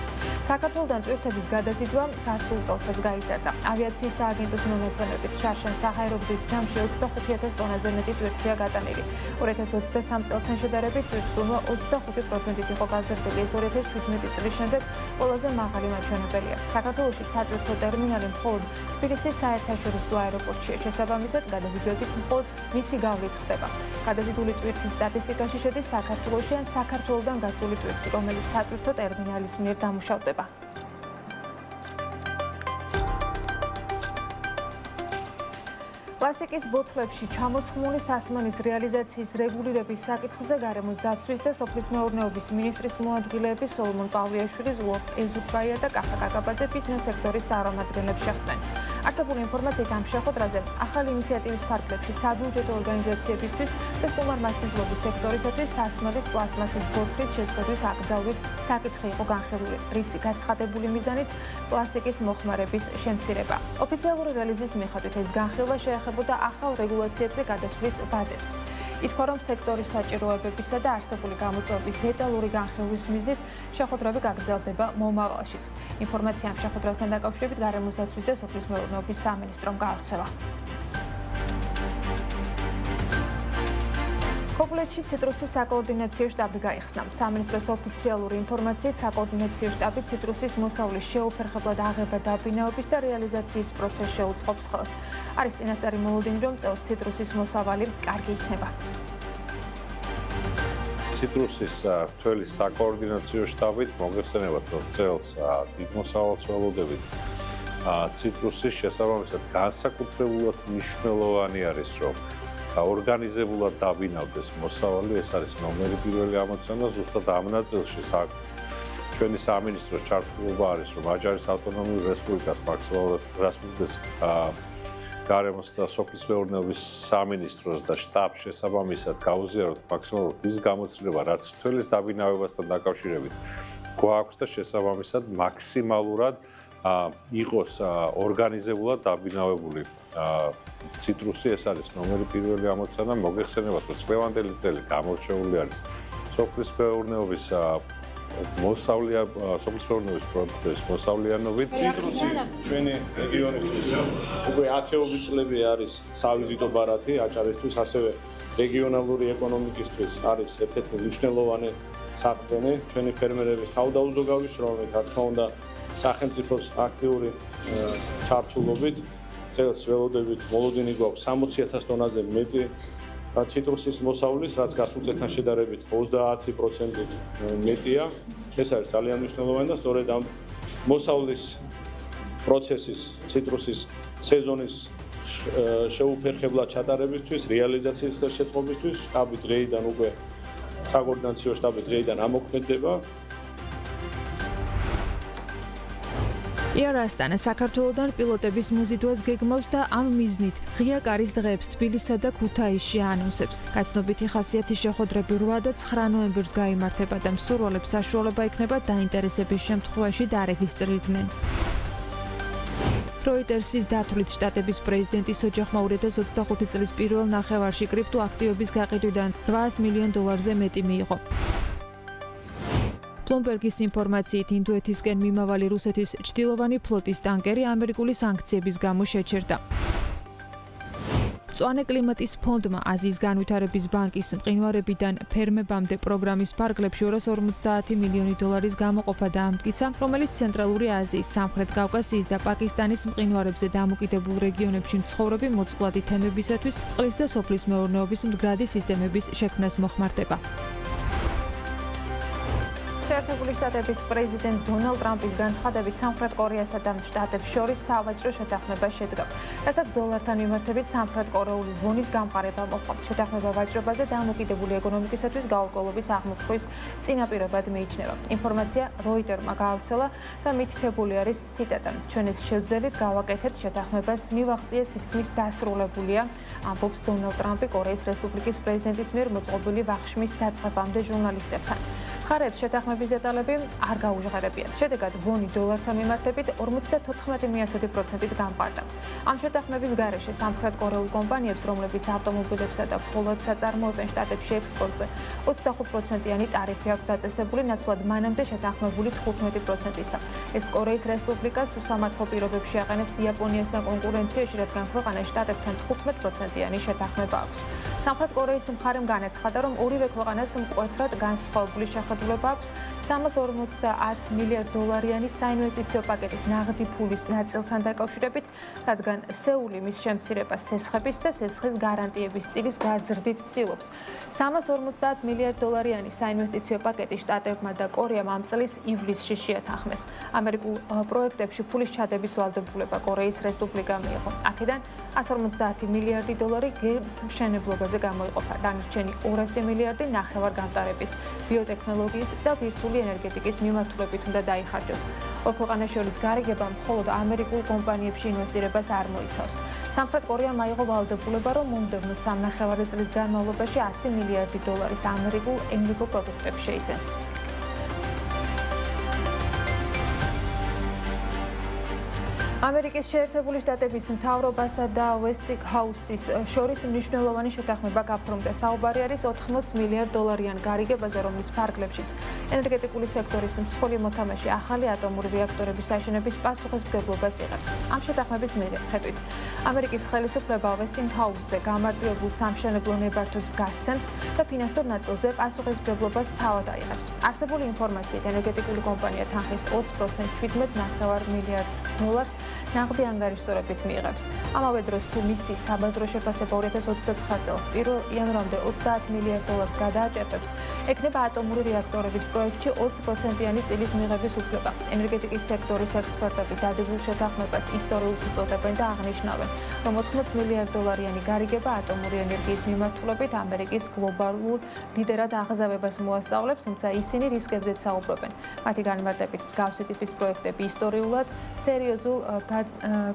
Speaker 1: საქართველოდან ტვირთების გადაზიდვა გასულ წელსაც გაიზარდა. ავიაციის სააგენტოს მონაცემებით შარშან საჰაერო გზით ჯამში 25000 ტონაზე მეტი ტვირთია გატანილი. 2023 წელთან შედარებით ტვირთბრუნვა 25%-ით იყო გაზრდილი. ეს 2017 წლის შემდეგ ყველაზე მაღალი მაჩვენებელია. საქართველოში სატვირთო ტერმინალი მხოლოდ თბილისის საერთაშორისო აეროპორტშია. შესაბამისად, გადაზიდვებიც მხოლოდ მისი გავლით ხდება. გადაზიდული ტვირთის სტატისტიკაში შედის საქართველოში ან საქართველოდან გასული ტვირთი, რომელიც სატვირთო ტერმინალის მიერ დამუშავდება. პლასტიკის ბოთლებში ჩამოსხმული სასმანის რეალიზაციის რეგულირების საკითხზე გარემოს დაცვის და სოფლის მეურნეობის ministris მოადგილეები სოლომონ პავლიაშვილი, ზულო ეზურბაია და კახა კაკაბაძე ბიზნეს სექტორის წარმომადგენლებს შეხვდნენ. არსებული ინფორმაციით ამ შეხვედრაზე ახალი ინიციატივის ფარგლებში საბიუჯეტო ორგანიზაციებისთვის და სტუმარ მასპინძლობის სექტორისათვის სასმელის პლასტმასის ბოთლის შესყიდვის აკრძალვის საკითხი იყო განხილული. რისი გაცხადებული მიზანიც პლასტიკის მოხმარების შემცირება. ოფიციალური რელიზის მიხედვით ეს განხილვა შეეხებოდა ახალ რეგულაციებზე გადასვლის ვადებს. ითქვა, რომ სექტორის საჭიროებებისა და არსებული გამოწვევების დეტალური განხილვის მიზნით შეხვედრები გაგრძელდება მომავალშიც. ინფორმაცია ამ შეხვედრასთან დაკავშირებით გარემოს დაცვის და სოფლის მეურნეობის სამინისტრომ გაავრცელა. ქობულეთში ციტრუსის საკოორდინაციო შტაბი გაიხსნა. სამინისტროს ოფიციალური ინფორმაციით საკოორდინაციო შტაბი ციტრუსის მოსავლის შეუფერხებლად აღება დაბინაობის და რეალიზაციის პროცესს შეუწყობს ხელს. არის წინასწარი მოლოდინი, რომ წელს ციტრუსის მოსავალი კარგი იქნება.
Speaker 15: ციტრუსის მთელი საკოორდინაციო შტაბით მოგეხსენებათ, რომ წელს დიდ მოსავალს ველოდებით. ციტრუსის შესაბამისად განსაკუთრებულად მნიშვნელოვანი არის, რომ ორგანიზებულად დაბინავდეს მოსავალი, ეს არის ნომერი პირველი ამოცანა. ზუსტად ამ ნაწილში ჩვენი სამინისტროს ჩართულობა არის, რომ აჯარის ავტონომიურ რესპუბლიკას მაქსიმალურად რესპუბლიკის გარემოს და სოფლის მეურნეობის სამინისტროს და შტაბს შესაბამისად გაუზიაროთ მაქსიმალურად ის გამოცდილება, რაც თველის დაბინავებასთან დაკავშირებით გვაქვს და შესაბამისად მაქსიმალურად იყოს ორგანიზებულად დაბინავებული ციტრუსი. ეს არის ნომერი პირველი ამოცანა. მოგეხსენებათ, რომ წლევანდელი წელი გამორჩეული არის სოფლის მეურნეობის სოფლის მეურნეობის პროდუქტების მოსავლიანობით.
Speaker 16: ციტრუსი ჩვენი რეგიონისთვის უკვე 10 წლები არის სავიზიტო ბარათი აჭარისთვის, ასევე რეგიონალური ეკონომიკისთვის არის ერთ-ერთი მნიშვნელოვანი საყრდენი. ჩვენი ფერმერების თავდაუზოგავი შრომით, რა თქმა უნდა, სახელმწიფოს აქტიური ჩართულობით წელს ველოდებით მოლოდინი გვაქვს 60000 ტონაზე მეტი ციტრუსის მოსავლის, რაც გასულ წელთან შედარებით 30%-ით მეტია. ეს არის ძალიან მნიშვნელოვანი და სწორედ ამ მოსავლის პროცესის, ციტრუსის სეზონის შეუფერხებლად ჩატარებისთვის, რეალიზაციის ხელშეწყობისთვის შტაბი დღეიდან უკვე საკოორდინაციო შტაბი დღეიდან ამოქმედდება.
Speaker 3: იარასტანა საქართველოდან პილოტების მოზიდვას გეგმავს და ამ მიზნით ღია კარის დღეებს თბილისსა და ქუთაისში ანონსებს. გაცნობითი ხასიათის შეხვედრები 8 და 9 ნოემბერს გაიმართება და მსურველებს საშუალება იქნება დაინტერესების შემთხვევაში დარეგისტრირდნენ. როიტერსის დათვლით შტატების პრეზიდენტის ოჯახმა 2025 წლის პირველ ნახევარში კრიპტოაქტივების გაყიდვიდან $800 მილიონზე მეტი მიიღო. Bloomberg-ის ინფორმაციით ინდოეთისკენ მიმავალი რუსეთის ჭtillovani ფლოტის ტანკერი ამერიკული სანქციების გამო შეჩერდა. მწვანე კლიმატის ფონდმა აზიის განვითარების ბანკის მყინვარებიდან ფერმებამდე პროგრამის ფარგლებში $250 მილიონი გამოყოფა დაამტკიცა, რომელიც ცენტრალური აზიის, სამხრეთ კავკასიის და პაკისტანის მყინვარებზე დამოკიდებულ რეგიონებში მცხოვრები მოწყვლადი თემებისათვის წყლის და სოფლის მეურნეობის მდგრადი სისტემების შექმნას მოხმარდება.
Speaker 1: შეერთებული შტატების პრეზიდენტ დონალდ ტრამპის განცხადებით სამხრეთ კორეასა და შტატებს შორის სავაჭრო შეთანხმება შედგა, რასაც დოლართან მიმართებით სამხრეთ კორეული ვონის გამყარება მოჰყვა. შეთანხმება ვაჭრობაზე დამოკიდებული ეკონომიკისათვის გაურკვევლობის აღმოფხვის წინაპირობად მიიჩნევა. ინფორმაცია როიტერმა გაავრცელა და მითითებული არის ციტატა: ჩვენ ეს შევძელით გავაკეთეთ შეთანხმებას მივაღწიეთ თითქმის დასრულებულია, ამბობს დონალდ ტრამპი კორეის რესპუბლიკის პრეზიდენტის მიერ მოწყობილი ვახშმის დაწყებამდე ჟურნალისტებთან. მხარეებს შეთანხმების დეტალები არ გაუჟღერებიათ. შედეგად ვონი დოლართან მიმართებით 54%-ით გამყარდა. ამ შეთანხმების გარეშე სამხრეთ კორეულ კომპანიებს, რომლებიც ავტომობილებსა და ფოლადს აწარმოებენ შტატებში ექსპორტზე, 25%-იანი ტარიფი აქვს დაწესებული, ნაცვლად მანამდე შეთანხმებული 15%-ისა. ეს კორეის რესპუბლიკას უსამართლო პირობებში აყენებს იაპონიასთან კონკურენციაში, რადგან ქვეყანას შტატებთან 15%-იანი შეთანხმება აქვს. სამხრეთ კორეის მხარემ განაცხადა, რომ ორივე ქვეყანას მკვეთრად განსხვავებული შეხედულება აქვს 350 მილიარდ დოლარიანი საინვესტიციო პაკეტის ნაღდი ფულის ნაწილთან დაკავშირებით, რადგან სეული მის შემცირებას სესხების და სესხის გარანტიების წილის გაზრდით ცდილობს. 350 მილიარდ დოლარიანი საინვესტიციო პაკეტი შტატებმა და კორეამ ამ წლის ივლისში შეათანხმეს. ამერიკულ პროექტებში ფულის ჩადების ვალდებულება კორეის რესპუბლიკამ მიიღო. აქედან 150 მილიარდი დოლარი მშენებლობაზე გამოიყოფა, დანარჩენი 200 მილიარდი ნახევარგამტარების, ბიოტექნოლოგიის და ბირთვული ენერგეტიკის მიმართულებით უნდა დაიხარჯოს. ორ ქვეყანას შორის გარიგება მხოლოდ ამერიკულ კომპანიებში ინვესტირებას არ მოიცავს. სამხრეთ კორეამ აიღო ვალდებულება, რომ მომდევნო 3,5 წლის განმავლობაში 100 მილიარდი დოლარის ამერიკულ ენერგოპროდუქტებს შეიძენს. ამერიკის შეერთებული შტატების მთავრობასა და Westinghouse-ის შორის მნიშვნელოვანი შეთანხმება გაფორმდა. საუბარი არის 80 მილიარდ დოლარიან გარიგებაზე, რომლის ფარგლებშიც ენერგეტიკული სექტორის მსხვილი მოთამაშე ახალი ატომური რეაქტორების აშენების პასუხისმგებლობას იღებს. ამ შეთანხმების მიხედვით ამერიკის ხელისუფლება Westinghouse-ზე გამარტივებულ სამშენებლო ნებართვებს გასცემს და ფინანსურ ნაწილზე პასუხისმგებლობას თავად აიღებს. არსებული ინფორმაციით ენერგეტიკული კომპანია თანხის 20% 17,5 მილიარდ დოლარს ნაღდი ანგარიშსწორებით მიიღებს. ამავე დროს თუ მისი საბაზრო შეფასება 2029 წელს 1 იანვრამდე 30 მილიარდ დოლარს გადააჭერბებს, ექნება ატომური რეაქტორების პროექტში 20%-იანი წილის მიღების უფლება. ენერგეტიკის სექტორის ექსპერტები დადებულ შეთანხმებას ისტორიულს უწოდებენ და აღნიშნავენ, რომ 80 მილიარდ დოლარიანი გარიგება ატომური ენერგიის მიმართულებით ამერიკის გლობალურ ლიდერად აღზევებას მოასწავლებს, თუმცა ისინი რისკებზეც საუბრობენ. მათი განმარტებით მსგავსი ტიპის პროექტები ისტორიულად სერიოზულ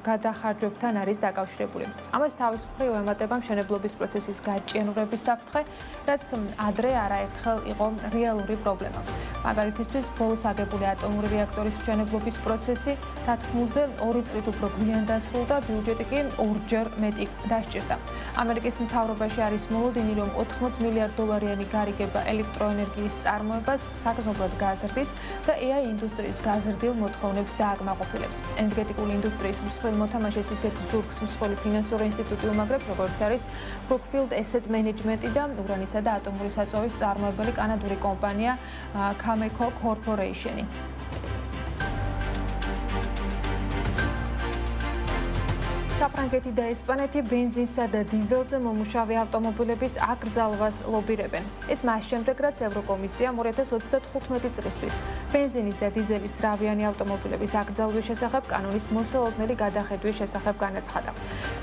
Speaker 1: გადახარჯვებთან არის დაკავშირებული. ამას თავის მხრივ ემატება მშენებლობის პროცესის გაჭიანურების საფრთხე, რაც ადრე არაერთხელ იყო რეალური პრობლემა. მაგალითისთვის, ბოლოს აგებული ატომური რეაქტორის მშენებლობის პროცესი დათქმულზე 2 წლით უფრო გვიან დასრულდა, ბიუჯეტი კი 2-ჯერ მეტი დასჭირდა. ამერიკის მთავრობაში არის მოლოდინი, რომ 80 მილიარდ დოლარიანი გარიგება ელექტროენერგიის წარმოებას საგრძნობლად გაზრდის და AI ინდუსტრიის გაზრდილ მოთხოვნებს დააკმაყოფილებს. ენერგეტიკული ინდუსტრიის მსხვილი მოთამაშეს ისეთ ზურგს მსხვილი ფინანსური ინსტიტუტი უმაგრებს, როგორც არის Brookfield Asset Management და ურანისა და ატომური საწვავის მწარმოებელი კანადური კომპანია Cameco Corporation. საფრანგეთი და ესპანეთი ბენზინსა და დიზელზე მომუშავე ავტომობილების აკრძალვას ლობირებენ. ეს მას შემდეგ, რაც ევროკომისიამ 2035 წლისთვის ბენზინის და დიზელის ძრავიანი ავტომობილების აკრძალვის შესახებ კანონის მოსალოდნელი გადახედვის შესახებ განაცხადა.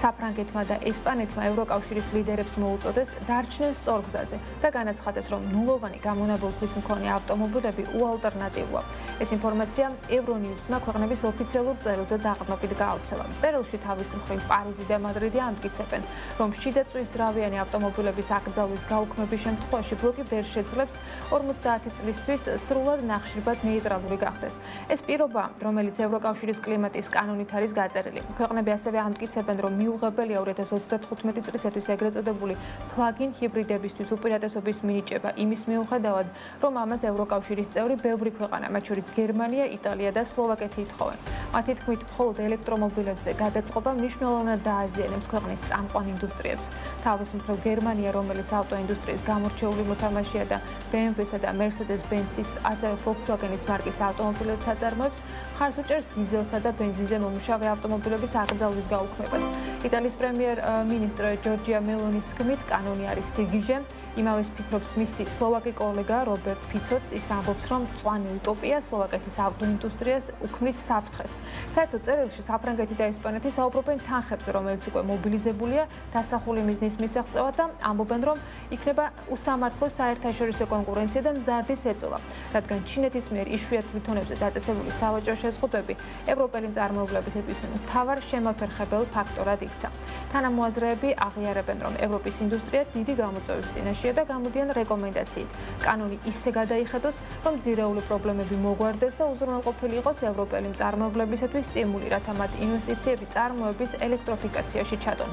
Speaker 1: საფრანგეთმა და ესპანეთმა ევროკავშირის ლიდერებს მოუწოდეს დარჩნენ სწორ გზაზე და განაცხადეს, რომ ნულოვანი გამონაბოლქვის მქონე ავტომობილები უალტერნატივოა. ეს ინფორმაცია ევრონიუსმა ქვეყნების ოფიციალურ წერილზე დაყრდნობით გაავრცელა. წერილში თავის მხრივ პარიზი და მადრიდი ამტკიცებენ, რომ შიდა წვის ძრავიანი ავტომობილების აკრძალვის გაუქმების შემთხვევაში ბლოკი ვერ შეძლებს 50 წლისთვის სრულად ნახშირბად ნეიტრალური გახდეს. ეს პირობა, რომელიც ევროკავშირის კლიმატის კანონით არის გაწერილი. ქვეყნები ასევე ამტკიცებენ, რომ მიუღებელია 2035 წლისათვის ეგრეთ წოდებული პლაგინ ჰიბრიდებისთვის უპირატესობის მინიჭება იმის მიუხედავად, რომ ამას ევროკავშირის წევრი ბევრი ქვეყანა, მათ შორის გერმანია, იტალია და სლოვაკეთი ითხოვენ. მათი თქმით, მხოლოდ ელექტრომობილებზე გადაწყობა მნიშვნელოვნად დააზიანებს ქვეყნის წამყვან ინდუსტრიებს. თავის მხრივ გერმანია, რომელიც ავტოინდუსტრიის გამორჩეული მოთამაშეა და BMW-სა და Mercedes-Benz-ის, ასევე Volkswagen-ის მარკის ავტომობილებს აწარმოებს, მხარს უჭერს დიზელსა და ბენზინზე მომუშავე ავტომობილების აკრძალვის გაუქმებას. იტალიის პრემიერ-მინისტრ ჯორჯია მელონის თქმით, კანონი არის სიგიჟე, იმავეს ფიქრობს მისი სლოვაკი კოლეგა რობერტ ფიცოც. ის ამბობს, რომ მწვანე უტოპია სლოვაკეთის ავტოინდუსტრიას უქმნის საფრთხეს. საერთო წერილში საფრანგეთი და ესპანეთი საუბრობენ თანხებზე, რომელიც უკვე მობილიზებულია დასახული მიზნის მისაღწევად და ამბობენ, რომ იქნება უსამართლო საერთაშორისო კონკურენცია და მზარდის ეწოლა, რადგან ჩინეთის მიერ იშვიათ ლითონებზე დაწესებული სავაჭრო შეზღუდვები ევროპელი მწარმოებლებისთვის მთავარ შემაფერხებელ ფაქტორად იქცა. თანამოაზრეები აღიარებენ, რომ ევროპის ინდუსტრია დიდი გამოწვევის წინაშეა და გამოდიან რეკომენდაციით. კანონი ისე გადაიხედოს, რომ ძირეული პრობლემები მოგვარდეს და უზრუნველყოფილი იყოს ევროპელი მწარმოებლებისათვის სტიმული, რათა მათ ინვესტიციები წარმოების ელექტროფიკაციაში ჩადონ.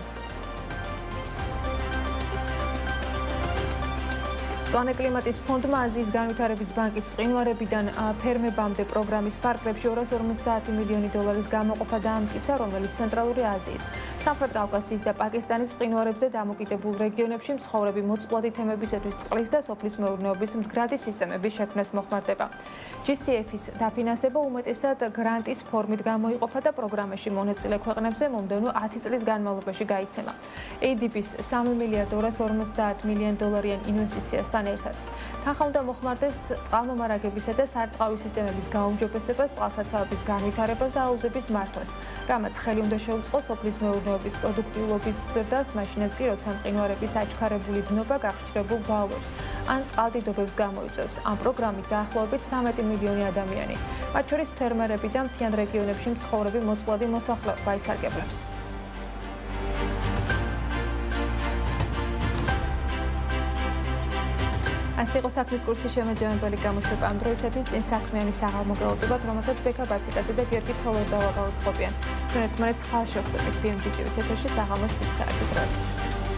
Speaker 1: მწვანე კლიმატის ფონდმა აზიის განვითარების ბანკის მყინვარებიდან ფერმებამდე პროგრამის ფარგლებში 250 მილიონი დოლარის გამოყოფა დაამტკიცა, რომელიც ცენტრალური აზიის, სამხრეთ კავკასიის და პაკისტანის მყინვარებზე დამოკიდებულ რეგიონებში მცხოვრები მოწყვლადი თემებისათვის წყლის და სოფლის მეურნეობის მდგრადი სისტემების შექმნას მოხმარდება. GCF-ის დაფინანსება უმეტესად გრანტის ფორმით გამოიყოფა და პროგრამაში მონაწილე ქვეყნებზე მომდევნო 10 წლის განმავლობაში გაიცემა. ADB-ს 3 მილიარდ 250 მილიონი დოლარიან ინვესტიციასთან ერთად. თანხა უნდა მოხმარდეს წყალმომარაგებისა და სარწყავი სისტემების გაუმჯობესებას, წყალსაცავების განვითარებას და აუზების მართვას, რამაც ხელი უნდა შეუწყოს სოფლის მეურნეობის პროდუქტიულობის ზრდას, მაშინაც კი როცა მყინვარების აჩქარებული დნობა გახშირებულ ბალვებს ან წყალდიდობებს გამოიწვევს. ამ პროგრამით დაახლოებით 13 მილიონი ადამიანი, მათ შორის ფერმერები და მთიან რეგიონებში მცხოვრები მოწყვლადი მოსახლეობა ისარგებლებს. Asta იყო საქმის კურსის შემაჯამებელი გამოშვება ამ დროისათვის წინ საქმიანი საღამო გეუბნებათ, რომელსაც ბექა ბაციკაძე და გიორგი თოლორდავა გაუწყობიან. ჩვენ ერთმანეთს ხვალ შევხვდებით BMTV-ის ეთერში საღამო 7 საათით.